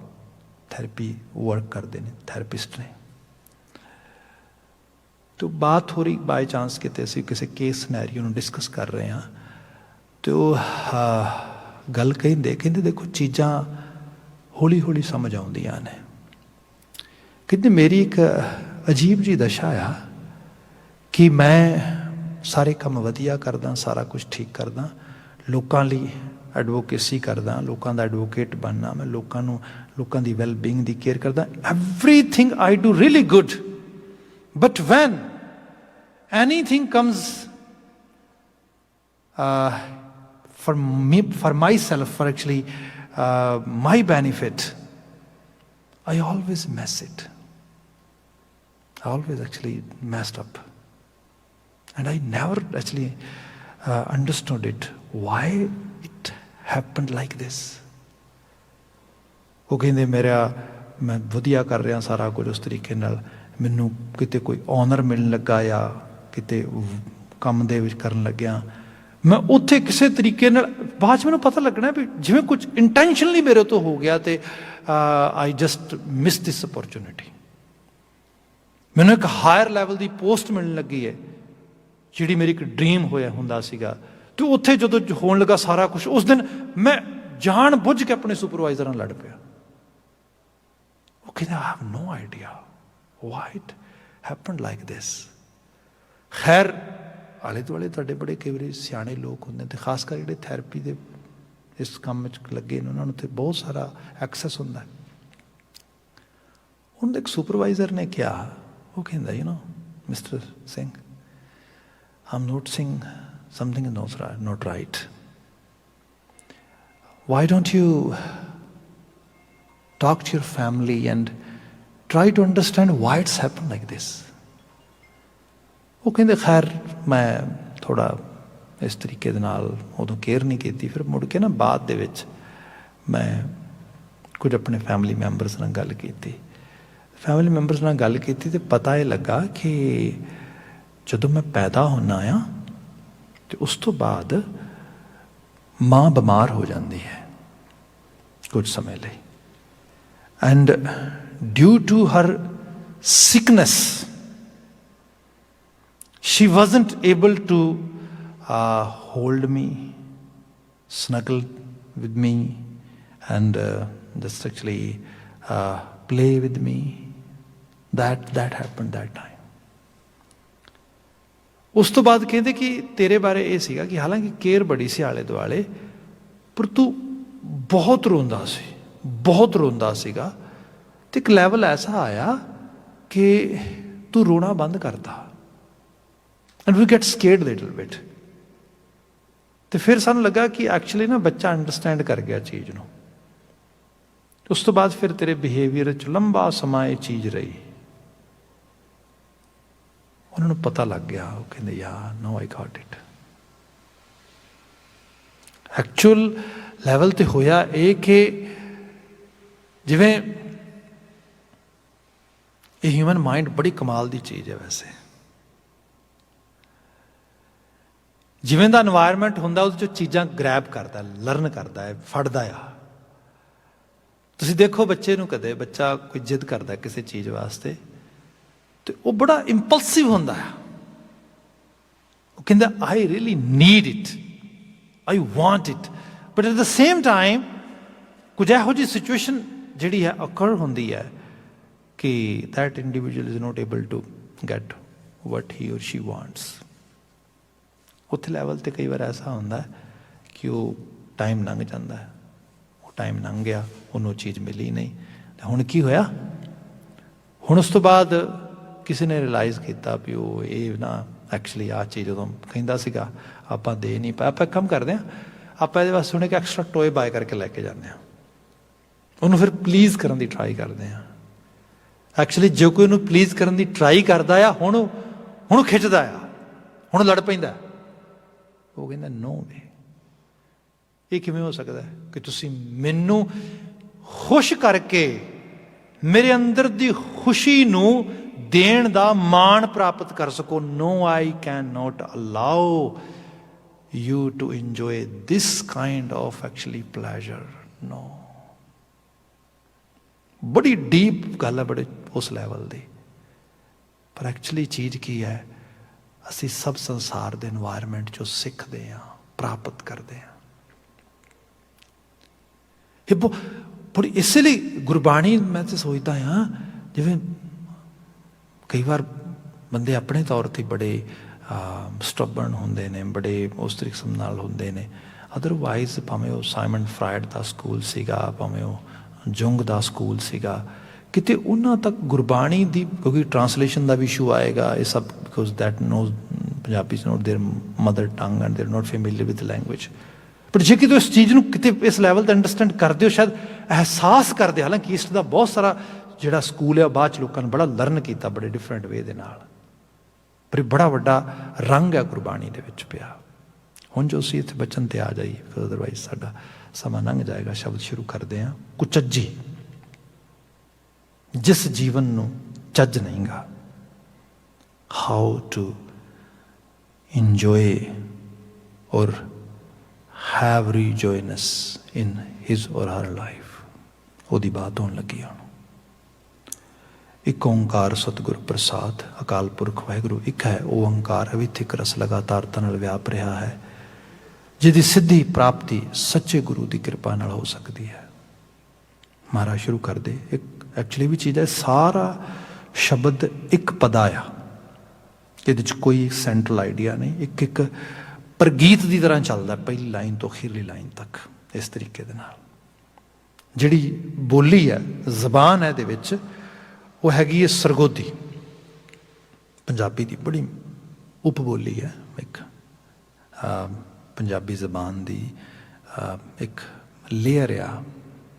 ਥੈਰੇਪੀ ਵਰਕ ਕਰਦੇ ਨੇ, ਥੈਰੇਪਿਸਟ ਨੇ। तो बात हो रही बाय चांस किते ਅਸੀਂ ਕਿਸੇ ਕੇਸ ਸਿਨੈਰੀਓ ਨੂੰ ਡਿਸਕਸ ਕਰ ਰਹੇ ਹਾਂ, ਤੇ ਉਹ ਗੱਲ ਕਹਿੰਦੇ ਦੇਖੋ ਚੀਜ਼ਾਂ ਹੌਲੀ ਹੌਲੀ ਸਮਝ ਆਉਂਦੀਆਂ ਨੇ। ਕਹਿੰਦੇ ਮੇਰੀ ਇੱਕ ਅਜੀਬ ਜੀ ਦਸ਼ਾ ਆ ਕਿ ਮੈਂ ਸਾਰੇ ਕੰਮ ਵਧੀਆ ਕਰਦਾ, ਸਾਰਾ ਕੁਝ ਠੀਕ ਕਰਦਾ, ਲੋਕਾਂ ਲਈ ਐਡਵੋਕੇਸੀ ਕਰਦਾ, ਲੋਕਾਂ ਦਾ ਐਡਵੋਕੇਟ ਬਣਨਾ, ਮੈਂ ਲੋਕਾਂ ਦੀ ਵੈਲਬੀਇੰਗ ਦੀ ਕੇਅਰ ਕਰਦਾ, everything I do really good. But when anything comes for myself, for actually my benefit, I always mess it. I always actually messed up. And I never actually understood it. Why it happened like this? ਉਹ ਕਹਿੰਦੇ ਮੇਰਾ ਮੈਂ ਵਧੀਆ ਕਰ ਰਿਹਾ ਸਾਰਾ ਕੁਝ ਉਸ ਤਰੀਕੇ ਨਾਲ, ਮੈਨੂੰ ਕਿਤੇ ਕੋਈ ਔਨਰ ਮਿਲਣ ਲੱਗਾ ਜਾਂ ਕਿਤੇ ਕੰਮ ਦੇ ਵਿੱਚ ਕਰਨ ਲੱਗਿਆ, ਮੈਂ ਉੱਥੇ ਕਿਸੇ ਤਰੀਕੇ ਨਾਲ ਬਾਅਦ 'ਚ ਮੈਨੂੰ ਪਤਾ ਲੱਗਣਾ ਵੀ ਜਿਵੇਂ ਕੁਝ ਇੰਟੈਂਸ਼ਨਲੀ ਮੇਰੇ ਤੋਂ ਹੋ ਗਿਆ ਤੇ I just miss this opportunity. ਮੈਨੂੰ ਇੱਕ ਹਾਇਰ ਲੈਵਲ ਦੀ ਪੋਸਟ ਮਿਲਣ ਲੱਗੀ ਹੈ ਜਿਹੜੀ ਮੇਰੀ ਇੱਕ ਡਰੀਮ ਹੋਇਆ ਹੁੰਦਾ ਸੀਗਾ, ਤੇ ਉੱਥੇ ਜਦੋਂ ਹੋਣ ਲੱਗਾ ਸਾਰਾ ਕੁਝ, ਉਸ ਦਿਨ ਮੈਂ ਜਾਣ ਬੁੱਝ ਕੇ ਆਪਣੇ ਸੁਪਰਵਾਈਜ਼ਰ ਨਾਲ ਲੜ ਪਿਆ। ਉਹ ਕਹਿੰਦੇ I have no idea why it happened like this. ਖੈਰ ਆਲੇ ਦੁਆਲੇ ਤੁਹਾਡੇ ਬੜੇ ਕਈ ਵਾਰੀ ਸਿਆਣੇ ਲੋਕ ਹੁੰਦੇ ਤੇ ਖਾਸ ਕਰ ਜਿਹੜੇ ਥੈਰੇਪੀ ਦੇ ਇਸ ਕੰਮ ਵਿੱਚ ਲੱਗੇ ਨੇ, ਉਹਨਾਂ ਨੂੰ ਤੇ ਬਹੁਤ ਸਾਰਾ ਐਕਸੈਸ ਹੁੰਦਾ। ਉਹਨਾਂ ਦੇ ਇੱਕ ਸੁਪਰਵਾਈਜ਼ਰ ਨੇ ਕਿਹਾ, ਉਹ ਕਹਿੰਦਾ you know mister Singh, I'm noticing something is not right. Why don't you talk to your family and try to understand why it's happened like this? ਉਹ ਕਹਿੰਦੇ ਖੈਰ ਮੈਂ ਥੋੜ੍ਹਾ ਇਸ ਤਰੀਕੇ ਦੇ ਨਾਲ ਉਦੋਂ ਕੇਅਰ ਨਹੀਂ ਕੀਤੀ। ਫਿਰ ਮੁੜ ਕੇ ਨਾ ਬਾਅਦ ਦੇ ਵਿੱਚ ਮੈਂ ਕੁਝ ਆਪਣੇ ਫੈਮਿਲੀ ਮੈਂਬਰਸ ਨਾਲ ਗੱਲ ਕੀਤੀ। ਫੈਮਿਲੀ ਮੈਂਬਰਸ ਨਾਲ ਗੱਲ ਕੀਤੀ ਤੇ ਪਤਾ ਇਹ ਲੱਗਾ ਕਿ ਜਦੋਂ ਮੈਂ ਪੈਦਾ ਹੁੰਦਾ ਆ ਤੇ ਉਸ ਤੋਂ ਬਾਅਦ ਮਾਂ ਬਿਮਾਰ ਹੋ ਜਾਂਦੀ ਹੈ ਕੁਝ ਸਮੇਂ ਲਈ, and due to her sickness she wasn't able to hold me, snuggle with me, and just actually play with me. That happened that time. ਉਸ ਤੋਂ ਬਾਅਦ ਕਹਿੰਦੇ ਕਿ ਤੇਰੇ ਬਾਰੇ ਇਹ ਸੀਗਾ ਕਿ ਹਾਲਾਂਕਿ ਕੇਅਰ ਬੜੀ ਸੀ ਆਲੇ ਦੁਆਲੇ, ਪਰ ਤੂੰ ਬਹੁਤ ਰੋਂਦਾ ਸੀਗਾ ਤੇ ਇੱਕ ਲੈਵਲ ਐਸਾ ਆਇਆ ਕਿ ਤੂੰ ਰੋਣਾ ਬੰਦ ਕਰਤਾ। And we get scared little bit. ਤੇ ਫਿਰ ਸਾਨੂੰ ਲੱਗਾ ਕਿ ਐਕਚੁਅਲੀ ਨਾ ਬੱਚਾ ਅੰਡਰਸਟੈਂਡ ਕਰ ਗਿਆ ਚੀਜ਼ ਨੂੰ। ਉਸ ਤੋਂ ਬਾਅਦ ਫਿਰ ਤੇਰੇ ਬਿਹੇਵੀਅਰ 'ਚ ਲੰਬਾ ਸਮਾਂ ਇਹ ਚੀਜ਼ ਰਹੀ। ਉਹਨਾਂ ਨੂੰ ਪਤਾ ਲੱਗ ਗਿਆ, ਉਹ ਕਹਿੰਦੇ ਯਾਰ ਨੋ ਆਈ ਗਾਟ ਇਟ। ਐਕਚੁਅਲ ਲੈਵਲ ਤੇ ਹੋਇਆ ਇਹ ਕਿ ਜਿਵੇਂ ਇਹ ਹਿਊਮਨ ਮਾਈਂਡ ਬੜੀ ਕਮਾਲ ਦੀ ਚੀਜ਼ ਹੈ ਵੈਸੇ। ਜਿਵੇਂ ਦਾ ਇਨਵਾਇਰਮੈਂਟ ਹੁੰਦਾ ਉਹਦੇ 'ਚੋਂ ਚੀਜ਼ਾਂ ਗ੍ਰੈਬ ਕਰਦਾ, ਲਰਨ ਕਰਦਾ ਹੈ, ਫੜਦਾ ਆ। ਤੁਸੀਂ ਦੇਖੋ ਬੱਚੇ ਨੂੰ, ਕਦੇ ਬੱਚਾ ਕੋਈ ਜਿੱਦ ਕਰਦਾ ਕਿਸੇ ਚੀਜ਼ ਵਾਸਤੇ ਤੇ ਉਹ ਬੜਾ ਇੰਪਲਸਿਵ ਹੁੰਦਾ ਆ। ਉਹ ਕਹਿੰਦਾ I really need it, I want it, but at the same time ਕੁਝ ਇਹੋ ਜਿਹੀ ਸਿਚੁਏਸ਼ਨ ਜਿਹੜੀ ਹੈ ਅਕਰ ਹੁੰਦੀ ਹੈ ਕਿ that individual is not able to get what he or she wants. ਉੱਥੇ ਲੈਵਲ 'ਤੇ ਕਈ ਵਾਰ ਐਸਾ ਹੁੰਦਾ ਕਿ ਉਹ ਟਾਈਮ ਲੰਘ ਜਾਂਦਾ, ਉਹ ਟਾਈਮ ਲੰਘ ਗਿਆ, ਉਹਨੂੰ ਚੀਜ਼ ਮਿਲੀ ਨਹੀਂ। ਹੁਣ ਕੀ ਹੋਇਆ? ਹੁਣ ਉਸ ਤੋਂ ਬਾਅਦ ਕਿਸੇ ਨੇ ਰਿਅਲਾਈਜ਼ ਕੀਤਾ ਵੀ ਉਹ ਇਹ ਨਾ ਐਕਚੁਅਲੀ ਆਹ ਚੀਜ਼ ਜਦੋਂ ਕਹਿੰਦਾ ਸੀਗਾ ਆਪਾਂ ਦੇ ਨਹੀਂ ਪਾਇਆ। ਆਪਾਂ ਕੰਮ ਕਰਦੇ ਹਾਂ, ਆਪਾਂ ਇਹਦੇ ਵਾਸਤੇ ਹੁਣ ਇੱਕ ਐਕਸਟਰਾ ਟੋਏ ਬਾਏ ਕਰਕੇ ਲੈ ਕੇ ਜਾਂਦੇ ਹਾਂ, ਉਹਨੂੰ ਫਿਰ ਪਲੀਜ਼ ਕਰਨ ਦੀ ਟਰਾਈ ਕਰਦੇ ਹਾਂ। ਐਕਚੁਅਲੀ ਜੇ ਕੋਈ ਉਹਨੂੰ ਪਲੀਜ਼ ਕਰਨ ਦੀ ਟਰਾਈ ਕਰਦਾ ਆ, ਹੁਣ ਖਿੱਚਦਾ ਆ, ਹੁਣ ਲੜ ਪੈਂਦਾ। ਉਹ ਕਹਿੰਦਾ ਨੋ ਵੇ, ਇਹ ਕਿਵੇਂ ਹੋ ਸਕਦਾ ਕਿ ਤੁਸੀਂ ਮੈਨੂੰ ਖੁਸ਼ ਕਰਕੇ ਮੇਰੇ ਅੰਦਰ ਦੀ ਖੁਸ਼ੀ ਨੂੰ ਦੇਣ ਦਾ ਮਾਣ ਪ੍ਰਾਪਤ ਕਰ ਸਕੋ। No, I can not allow you to enjoy this kind of actually pleasure. No, ਬੜੀ ਡੀਪ ਗੱਲ ਹੈ, ਬੜੇ ਉਸ ਲੈਵਲ ਦੀ। ਪਰ ਐਕਚੁਅਲੀ ਚੀਜ਼ ਕੀ ਹੈ? ਅਸੀਂ ਸਭ ਸੰਸਾਰ ਦੇ ਇਨਵਾਇਰਮੈਂਟ 'ਚੋਂ ਸਿੱਖਦੇ ਹਾਂ, ਪ੍ਰਾਪਤ ਕਰਦੇ ਹਾਂ। ਇਹ ਬੜੀ ਇਸੇ ਲਈ ਗੁਰਬਾਣੀ ਮੈਂ ਤਾਂ ਸੋਚਦਾ ਹਾਂ, ਜਿਵੇਂ ਕਈ ਵਾਰ ਬੰਦੇ ਆਪਣੇ ਤੌਰ 'ਤੇ ਬੜੇ ਸਟਬਰਨ ਹੁੰਦੇ ਨੇ, ਬੜੇ ਉਸ ਤਰੀਕੇ ਨਾਲ ਹੁੰਦੇ ਨੇ। ਅਦਰਵਾਈਜ਼ ਭਾਵੇਂ ਉਹ ਸਾਈਮਨ ਫਰਾਇਡ ਦਾ ਸਕੂਲ ਸੀਗਾ, ਭਾਵੇਂ ਉਹ ਜੁੰਗ ਦਾ ਸਕੂਲ ਸੀਗਾ, ਕਿਤੇ ਉਹਨਾਂ ਤੱਕ ਗੁਰਬਾਣੀ ਦੀ, ਕਿਉਂਕਿ ਟਰਾਂਸਲੇਸ਼ਨ ਦਾ ਵੀ ਇਸ਼ੂ ਆਏਗਾ, ਇਹ ਸਭ because that knows Punjabi is not there mother tongue and they are note familiar with the language. ਪਰ ਜੇ ਕਿਤੇ ਇਸ ਚੀਜ਼ ਨੂੰ ਕਿਤੇ ਇਸ ਲੈਵਲ 'ਤੇ ਅੰਡਰਸਟੈਂਡ ਕਰਦੇ ਹੋ, ਸ਼ਾਇਦ ਅਹਿਸਾਸ ਕਰਦੇ, ਹਾਲਾਂਕਿ ਈਸਟ ਦਾ ਬਹੁਤ ਸਾਰਾ ਜਿਹੜਾ ਸਕੂਲ ਹੈ ਬਾਅਦ 'ਚ ਲੋਕਾਂ ਨੇ ਬੜਾ ਲਰਨ ਕੀਤਾ ਬੜੇ ਡਿਫਰੈਂਟ ਵੇ ਦੇ ਨਾਲ, ਪਰ ਬੜਾ ਵੱਡਾ ਰੰਗ ਹੈ ਗੁਰਬਾਣੀ ਦੇ ਵਿੱਚ ਪਿਆ। ਹੁਣ ਜੋ ਅਸੀਂ ਇੱਥੇ ਬਚਨ 'ਤੇ ਆ ਜਾਈਏ, ਫਿਰ ਅਦਰਵਾਈਜ਼ ਸਾਡਾ ਸਮਾਂ ਲੰਘ ਜਾਏਗਾ। ਸ਼ਬਦ ਸ਼ੁਰੂ ਕਰਦੇ ਹਾਂ। ਕੁਚੱਜੀ, ਜਿਸ ਜੀਵਨ ਨੂੰ ਚੱਜ ਨਹੀਂਗਾ। ਹਾਊ ਟੂ ਇੰਜੋਏ ਔਰ have rejoicness in his or her life, ਉਹਦੀ ਬਾਤ ਹੋਣ ਲੱਗੀ ਹੁਣ। ਇੱਕ ਓਂਕਾਰ ਸਤਿਗੁਰ ਪ੍ਰਸਾਦ, ਅਕਾਲ ਪੁਰਖ ਵਾਹਿਗੁਰੂ ਇੱਕ ਹੈ। ਉਹ ਓਂਕਾਰ ਅਵਿਥਿਕ ਰਸ ਲਗਾਤਾਰਤਾ ਨਾਲ ਵਿਆਪ ਰਿਹਾ ਹੈ, ਜਿਹਦੀ ਸਿੱਧੀ ਪ੍ਰਾਪਤੀ ਸੱਚੇ ਗੁਰੂ ਦੀ ਕਿਰਪਾ ਨਾਲ ਹੋ ਸਕਦੀ ਹੈ। ਮਹਾਰਾਜ ਸ਼ੁਰੂ ਕਰਦੇ, ਇੱਕ ਐਕਚੁਅਲੀ ਵੀ ਚੀਜ਼ ਹੈ, ਸਾਰਾ ਸ਼ਬਦ ਇੱਕ ਪਦਾ ਆ, ਇਹਦੇ 'ਚ ਕੋਈ ਸੈਂਟਰਲ ਆਈਡੀਆ ਨਹੀਂ, ਇੱਕ ਇੱਕ ਪਰ ਗੀਤ ਦੀ ਤਰ੍ਹਾਂ ਚੱਲਦਾ, ਪਹਿਲੀ ਲਾਈਨ ਤੋਂ ਅਖੀਰਲੀ ਲਾਈਨ ਤੱਕ। ਇਸ ਤਰੀਕੇ ਦੇ ਨਾਲ ਜਿਹੜੀ ਬੋਲੀ ਹੈ, ਜ਼ਬਾਨ ਹੈ ਇਹਦੇ ਵਿੱਚ, ਉਹ ਹੈਗੀ ਹੈ ਸਰਗੋਦੀ, ਪੰਜਾਬੀ ਦੀ ਬੜੀ ਉਪਬੋਲੀ ਹੈ। ਇੱਕ ਪੰਜਾਬੀ ਜ਼ਬਾਨ ਦੀ ਇੱਕ ਲੇਅਰ ਆ,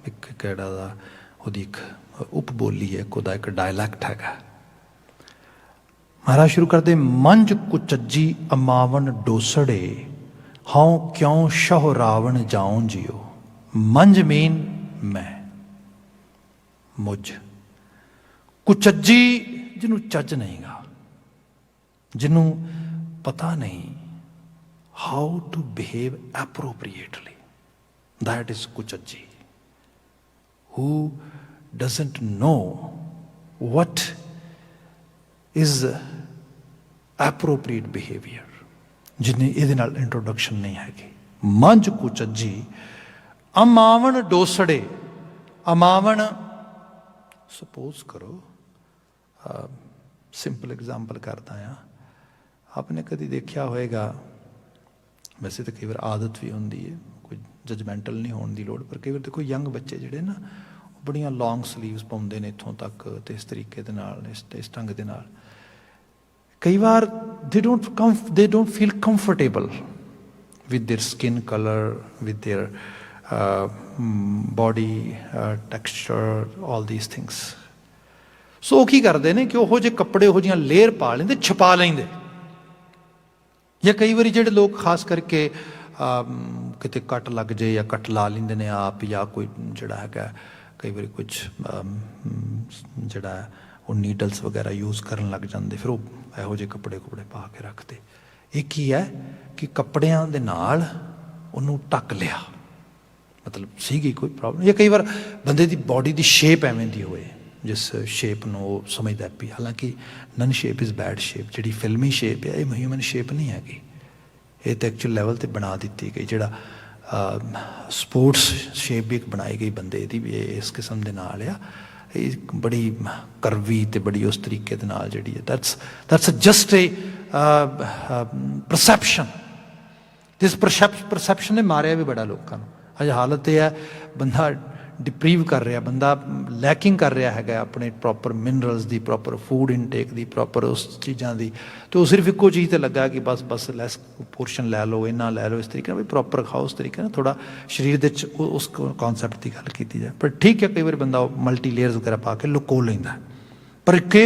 ਇੱਕ ਕਿਹੜਾ ਦਾ ਉਹਦੀ ਇੱਕ ਉਪਬੋਲੀ ਹੈ, ਉਹਦਾ ਇੱਕ ਡਾਇਲੈਕਟ ਹੈਗਾ। ਮਹਾਰਾਜ ਸ਼ੁਰੂ ਕਰਦੇ, ਮੰਝ ਕੁਚੱਜੀ ਅਮਾਵਨ ਡੋਸੜੇ, ਹਉ ਕਿਉਂ ਸ਼ਹੁ ਰਾਵਣ ਜਾਉ ਜਿਉ। ਮੰਝ ਮੀਨ ਮੈਂ, ਮੁਝ। ਕੁਚੱਜੀ ਜਿਹਨੂੰ ਚੱਜ ਨਹੀਂਗਾ, ਜਿਹਨੂੰ ਪਤਾ ਨਹੀਂ how to behave appropriately, that is ਕੁਚੱਜੀ। Who doesn't know what is appropriate behaviour, ਜਿਹਨੇ ਇਹਦੇ ਨਾਲ ਇੰਟਰੋਡਕਸ਼ਨ ਨਹੀਂ ਹੈਗੀ। ਮੰਝ ਕੁਚੱਜੀ ਅਮਾਵਨ ਡੋਸੜੇ। ਅਮਾਵਨ, ਸਪੋਜ਼ ਕਰੋ, ਸਿੰਪਲ ਐਗਜ਼ਾਮਪਲ ਕਰਦਾ ਹਾਂ, ਆਪਨੇ ਕਦੀ ਦੇਖਿਆ ਹੋਏਗਾ, ਵੈਸੇ ਤਾਂ ਕਈ ਵਾਰ ਆਦਤ ਵੀ ਹੁੰਦੀ ਹੈ, ਕੋਈ ਜਜਮੈਂਟਲ ਨਹੀਂ ਹੋਣ ਦੀ ਲੋੜ, ਪਰ ਕਈ ਵਾਰ ਦੇਖੋ ਯੰਗ ਬੱਚੇ ਜਿਹੜੇ ਨਾ, ਉਹ ਬੜੀਆਂ ਲੌਂਗ ਸਲੀਵਸ ਪਾਉਂਦੇ ਨੇ ਇੱਥੋਂ ਤੱਕ, ਅਤੇ ਇਸ ਤਰੀਕੇ ਦੇ ਨਾਲ, ਇਸ ਢੰਗ ਦੇ ਨਾਲ। ਕਈ ਵਾਰ they don't feel comfortable with their skin color, with their body texture, all these things. ਸੋ ਉਹ ਕੀ ਕਰਦੇ ਨੇ ਕਿ ਉਹੋ ਜਿਹੇ ਕੱਪੜੇ, ਉਹੋ ਜਿਹੀਆਂ ਲੇਅਰ ਪਾ ਲੈਂਦੇ, ਛਪਾ ਲੈਂਦੇ। ਜਾਂ ਕਈ ਵਾਰੀ ਜਿਹੜੇ ਲੋਕ ਖਾਸ ਕਰਕੇ ਕਿਤੇ ਕੱਟ ਲੱਗ ਜਾਏ ਜਾਂ ਕੱਟ ਲਾ ਲੈਂਦੇ ਨੇ ਆਪ, ਜਾਂ ਕੋਈ ਜਿਹੜਾ ਹੈਗਾ ਕਈ ਵਾਰੀ ਕੁਛ ਜਿਹੜਾ ਉਹ ਨੀਡਲਸ ਵਗੈਰਾ ਯੂਜ਼ ਕਰਨ ਲੱਗ ਜਾਂਦੇ, ਫਿਰ ਉਹ ਇਹੋ ਜਿਹੇ ਕੱਪੜੇ ਪਾ ਕੇ ਰੱਖਦੇ। ਇਹ ਕੀ ਹੈ ਕਿ ਕੱਪੜਿਆਂ ਦੇ ਨਾਲ ਉਹਨੂੰ ਢੱਕ ਲਿਆ, ਮਤਲਬ ਸੀਗੀ ਕੋਈ ਪ੍ਰੋਬਲਮ। ਜਾਂ ਕਈ ਵਾਰ ਬੰਦੇ ਦੀ ਬਾਡੀ ਦੀ ਸ਼ੇਪ ਐਵੇਂ ਦੀ ਹੋਏ, ਜਿਸ ਸ਼ੇਪ ਨੂੰ ਉਹ ਸਮਝਦਾ ਪਈ, ਹਾਲਾਂਕਿ ਨਨ ਸ਼ੇਪ ਇਜ਼ ਬੈਡ ਸ਼ੇਪ। ਜਿਹੜੀ ਫਿਲਮੀ ਸ਼ੇਪ ਹੈ, ਇਹ ਹਿਊਮਨ ਸ਼ੇਪ ਨਹੀਂ ਹੈਗੀ, ਇਹ ਤਾਂ ਐਕਚੁਅਲ ਲੈਵਲ 'ਤੇ ਬਣਾ ਦਿੱਤੀ ਗਈ। ਜਿਹੜਾ ਸਪੋਰਟਸ ਸ਼ੇਪ ਵੀ ਇੱਕ ਬਣਾਈ ਗਈ ਬੰਦੇ ਦੀ, ਵੀ ਇਹ ਇਸ ਕਿਸਮ ਦੇ ਨਾਲ ਆ, ਇਹ ਬੜੀ ਕਰਵੀ ਅਤੇ ਬੜੀ ਉਸ ਤਰੀਕੇ ਦੇ ਨਾਲ ਜਿਹੜੀ ਹੈ, that's just a perception. this perception ਨੇ ਮਾਰਿਆ ਵੀ ਬੜਾ ਲੋਕਾਂ ਨੂੰ। ਅੱਜ ਹਾਲਤ ਇਹ ਹੈ, ਬੰਦਾ ਡਿਪਰੀਵ ਕਰ ਰਿਹਾ, ਬੰਦਾ ਲੈਕਿੰਗ ਕਰ ਰਿਹਾ ਹੈਗਾ ਆਪਣੇ ਪ੍ਰੋਪਰ ਮਿਨਰਲਸ ਦੀ, ਪ੍ਰੋਪਰ ਫੂਡ ਇਨਟੇਕ ਦੀ, ਪ੍ਰੋਪਰ ਉਸ ਚੀਜ਼ਾਂ ਦੀ, ਅਤੇ ਉਹ ਸਿਰਫ ਇੱਕੋ ਚੀਜ਼ 'ਤੇ ਲੱਗਾ ਕਿ ਬਸ ਲੈਸ ਪੋਰਸ਼ਨ ਲੈ ਲਓ, ਇੰਨਾ ਲੈ ਲਓ, ਇਸ ਤਰੀਕੇ ਨਾਲ ਵੀ ਪ੍ਰੋਪਰ ਖਾਓ, ਉਸ ਤਰੀਕੇ ਨਾਲ ਥੋੜ੍ਹਾ ਸਰੀਰ ਦੇ 'ਚ ਉਸ ਕੌਨਸੈਪਟ ਦੀ ਗੱਲ ਕੀਤੀ ਜਾਏ। ਪਰ ਠੀਕ ਹੈ, ਕਈ ਵਾਰੀ ਬੰਦਾ ਉਹ ਮਲਟੀ ਲੇਅਰਸ ਵਗੈਰਾ ਪਾ ਕੇ ਲੁਕੋ ਲੈਂਦਾ, ਪਰ ਕਿ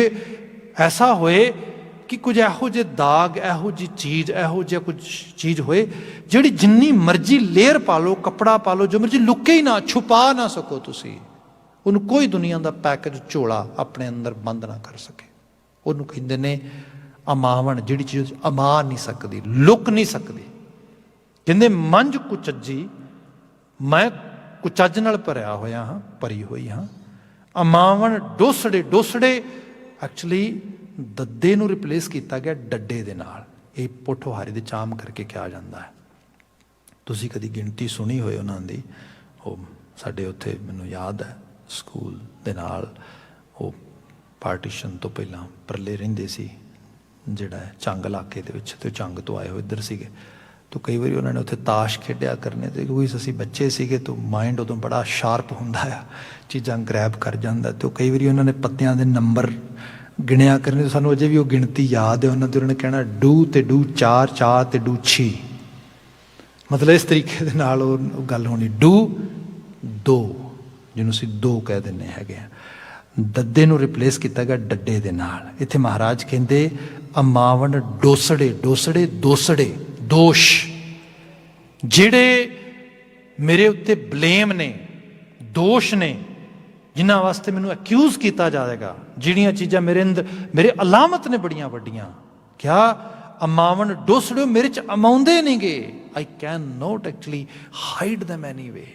ਐਸਾ ਹੋਏ ਕਿ ਕੁਝ ਇਹੋ ਜਿਹੇ ਦਾਗ, ਇਹੋ ਜਿਹੀ ਚੀਜ਼, ਇਹੋ ਜਿਹਾ ਕੁਝ ਚੀਜ਼ ਹੋਏ ਜਿਹੜੀ ਜਿੰਨੀ ਮਰਜ਼ੀ ਲੇਅਰ ਪਾ ਲਓ, ਕੱਪੜਾ ਪਾ ਲਓ, ਜੋ ਮਰਜ਼ੀ, ਲੁਕੇ ਹੀ ਨਾ, ਛੁਪਾ ਨਾ ਸਕੋ ਤੁਸੀਂ ਉਹਨੂੰ। ਕੋਈ ਦੁਨੀਆ ਦਾ ਪੈਕੇਜ ਝੋਲਾ ਆਪਣੇ ਅੰਦਰ ਬੰਦ ਨਾ ਕਰ ਸਕੇ। ਉਹਨੂੰ ਕਹਿੰਦੇ ਨੇ ਅਮਾਵਨ, ਜਿਹੜੀ ਚੀਜ਼ ਅਮਾ ਨਹੀਂ ਸਕਦੀ, ਲੁਕ ਨਹੀਂ ਸਕਦੀ। ਕਹਿੰਦੇ ਮੰਝ ਕੁਚੱਜੀ, ਮੈਂ ਕੁਚੱਜ ਨਾਲ ਭਰਿਆ ਹੋਇਆ ਹਾਂ, ਭਰੀ ਹੋਈ ਹਾਂ। ਅਮਾਵਨ ਡੋਸੜੇ, ਡੋਸੜੇ ਐਕਚੁਅਲੀ ਦੱਦੇ ਨੂੰ ਰਿਪਲੇਸ ਕੀਤਾ ਗਿਆ ਡੱਡੇ ਦੇ ਨਾਲ। ਇਹ ਪੋਠੋਹਾਰੀ ਦੇ ਚਾਮ ਕਰਕੇ ਕਿਹਾ ਜਾਂਦਾ ਹੈ। ਤੁਸੀਂ ਕਦੀ ਗਿਣਤੀ ਸੁਣੀ ਹੋਏ ਉਹਨਾਂ ਦੀ, ਉਹ ਸਾਡੇ ਉੱਥੇ ਮੈਨੂੰ ਯਾਦ ਹੈ ਸਕੂਲ ਦੇ ਨਾਲ, ਉਹ ਪਾਰਟੀਸ਼ਨ ਤੋਂ ਪਹਿਲਾਂ ਪਰਲੇ ਰਹਿੰਦੇ ਸੀ, ਜਿਹੜਾ ਹੈ ਚੰਗ ਇਲਾਕੇ ਦੇ ਵਿੱਚ, ਅਤੇ ਚੰਗ ਤੋਂ ਆਏ ਹੋਏ ਇੱਧਰ ਸੀਗੇ। ਤਾਂ ਕਈ ਵਾਰੀ ਉਹਨਾਂ ਨੇ ਉੱਥੇ ਤਾਸ਼ ਖੇਡਿਆ ਕਰਨੇ, ਅਤੇ ਕਿਉਂਕਿ ਅਸੀਂ ਬੱਚੇ ਸੀਗੇ ਤਾਂ ਮਾਇੰਡ ਉਦੋਂ ਬੜਾ ਸ਼ਾਰਪ ਹੁੰਦਾ ਆ, ਚੀਜ਼ਾਂ ਗ੍ਰੈਬ ਕਰ ਜਾਂਦਾ। ਅਤੇ ਕਈ ਵਾਰੀ ਉਹਨਾਂ ਨੇ ਪੱਤਿਆਂ ਦੇ ਨੰਬਰ ਗਿਣਿਆ ਕਰਨੇ, ਸਾਨੂੰ ਅਜੇ ਵੀ ਉਹ ਗਿਣਤੀ ਯਾਦ ਹੈ ਉਹਨਾਂ ਦੀ। ਉਹਨਾਂ ਨੇ ਕਹਿਣਾ ਡੂ ਤੇ ਡੂ 4, 4 ਤੇ ਡੂ 6, मतलब इस तरीके ਦੇ ਨਾਲ ਉਹ ਗੱਲ ਹੋਣੀ। ਡੂ ਦੋ, ਜਿਹਨੂੰ ਅਸੀਂ ਦੋ ਕਹਿ ਦਿੰਦੇ ਹੈਗੇ ਆ। ਦੱਦੇ ਨੂੰ ਰਿਪਲੇਸ ਕੀਤਾ ਗਿਆ ਡੱਡੇ ਦੇ ਨਾਲ। ਇੱਥੇ ਮਹਾਰਾਜ ਕਹਿੰਦੇ ਅਮਾਵਨ ਡੋਸੜੇ, ਡੋਸੜੇ ਦੋਸੜੇ, ਦੋਸ਼ ਜਿਹੜੇ ਮੇਰੇ ਉੱਤੇ ਬਲੇਮ ਨੇ, ਦੋਸ਼ ਨੇ, ਜਿਨ੍ਹਾਂ ਵਾਸਤੇ ਮੈਨੂੰ ਅਕਿਊਜ਼ ਕੀਤਾ ਜਾਵੇਗਾ, ਜਿਹੜੀਆਂ ਚੀਜ਼ਾਂ ਮੇਰੇ ਅੰਦਰ, ਮੇਰੇ ਅਲਾਮਤ ਨੇ ਬੜੀਆਂ ਵੱਡੀਆਂ। ਕਿਆ ਅਮਾਵਨ ਡੋਸੜਿਓ ਮੇਰੇ 'ਚ ਅਮਾਉਂਦੇ ਨਹੀਂ ਗੇ। I cannot actually hide them anyway.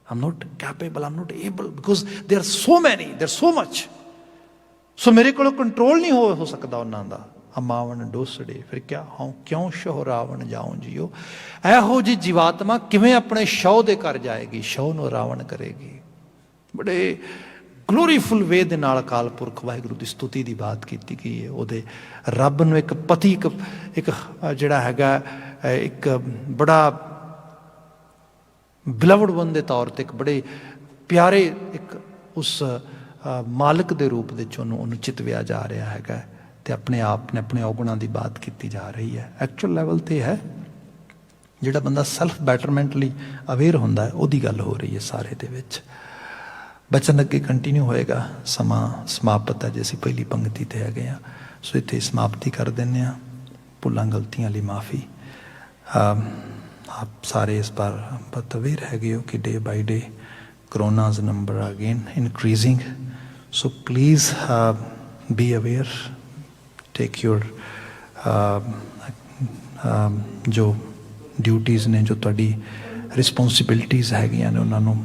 I'm not capable, I'm not able, because there are so many, there's so much. ਸੋ ਮੇਰੇ ਕੋਲੋਂ ਕੰਟਰੋਲ ਨਹੀਂ ਹੋ ਸਕਦਾ ਉਹਨਾਂ ਦਾ। ਅਮਾਵਨ ਡੋਸੜੇ ਫਿਰ ਕਿਆ ਹਾਂ ਕਿਉਂ ਸ਼ਹੁਰਾਵਣ ਜਾਉਂ ਜੀਓ। ਇਹੋ ਜਿਹੀ ਜੀਵਾਤਮਾ ਕਿਵੇਂ ਆਪਣੇ ਸ਼ੌ ਦੇ ਘਰ ਜਾਏਗੀ, ਸ਼ੌ ਨੂੰ ਰਾਵਣ ਕਰੇਗੀ। ਬੜੇ ਗਲੋਰੀਫੁਲ ਵੇ ਦੇ ਨਾਲ ਅਕਾਲ ਪੁਰਖ ਵਾਹਿਗੁਰੂ ਦੀ ਸਤੁਤੀ ਦੀ ਬਾਤ ਕੀਤੀ ਗਈ ਹੈ। ਉਹਦੇ ਰੱਬ ਨੂੰ ਇੱਕ ਪਤੀ, ਇੱਕ ਜਿਹੜਾ ਹੈਗਾ ਇੱਕ ਬੜਾ ਬਿਲਵਡ ਵਨ ਦੇ ਤੌਰ 'ਤੇ, ਇੱਕ ਬੜੇ ਪਿਆਰੇ ਇੱਕ ਉਸ ਮਾਲਕ ਦੇ ਰੂਪ ਵਿੱਚ ਉਹਨੂੰ ਚਿਤਵਿਆ ਜਾ ਰਿਹਾ ਹੈਗਾ। ਅਤੇ ਆਪਣੇ ਆਪ ਨੇ ਆਪਣੇ ਔਗੁਣਾਂ ਦੀ ਬਾਤ ਕੀਤੀ ਜਾ ਰਹੀ ਹੈ। ਐਕਚੁਅਲ ਲੈਵਲ 'ਤੇ ਹੈ ਜਿਹੜਾ ਬੰਦਾ ਸੈਲਫ ਬੈਟਰਮੈਂਟ ਲਈ ਅਵੇਅਰ ਹੁੰਦਾ ਹੈ, ਉਹਦੀ ਗੱਲ ਹੋ ਰਹੀ ਹੈ ਸਾਰੇ ਦੇ ਵਿੱਚ। ਬਚਨ ਅੱਗੇ ਕੰਟੀਨਿਊ ਹੋਏਗਾ। ਸਮਾਂ ਸਮਾਪਤ ਹੈ ਜੇ ਅਸੀਂ ਪਹਿਲੀ ਪੰਕਤੀ 'ਤੇ ਹੈਗੇ ਹਾਂ। ਸੋ ਇੱਥੇ ਸਮਾਪਤੀ ਕਰ ਦਿੰਦੇ ਹਾਂ। ਭੁੱਲਾਂ ਗਲਤੀਆਂ ਲਈ ਮਾਫੀ। ਆਪ ਸਾਰੇ ਇਸ ਬਾਰ ਬਹੁਤ ਅਵੇਅਰ ਹੈਗੇ ਹੋ ਕਿ day by day corona's number again increasing. So please be aware, take your ਜੋ ਡਿਊਟੀਜ਼ ਨੇ, ਜੋ ਤੁਹਾਡੀ ਰਿਸਪੋਂਸੀਬਿਲਿਟੀਜ਼ ਹੈਗੀਆਂ ਨੇ, ਉਹਨਾਂ ਨੂੰ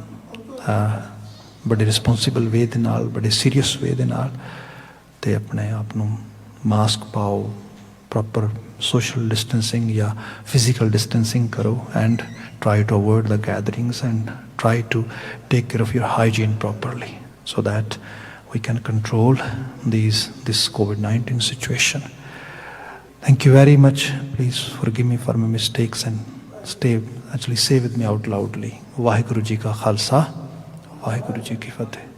ਬੜੇ ਰਿਸਪੋਂਸੀਬਲ ਵੇ ਦੇ ਨਾਲ, ਬੜੇ ਸੀਰੀਅਸ ਵੇ ਦੇ ਨਾਲ, ਅਤੇ ਆਪਣੇ ਆਪ ਨੂੰ ਮਾਸਕ ਪਾਓ, ਪ੍ਰੋਪਰ social distancing या physical distancing करो, and try to avoid the gatherings and try to take care of your hygiene properly so that we can control this COVID-19 situation. Thank you very much. Please forgive me for my mistakes and say with me out loudly, Waheguru ji का खालसा, वाहिगुरु जी की फतेह।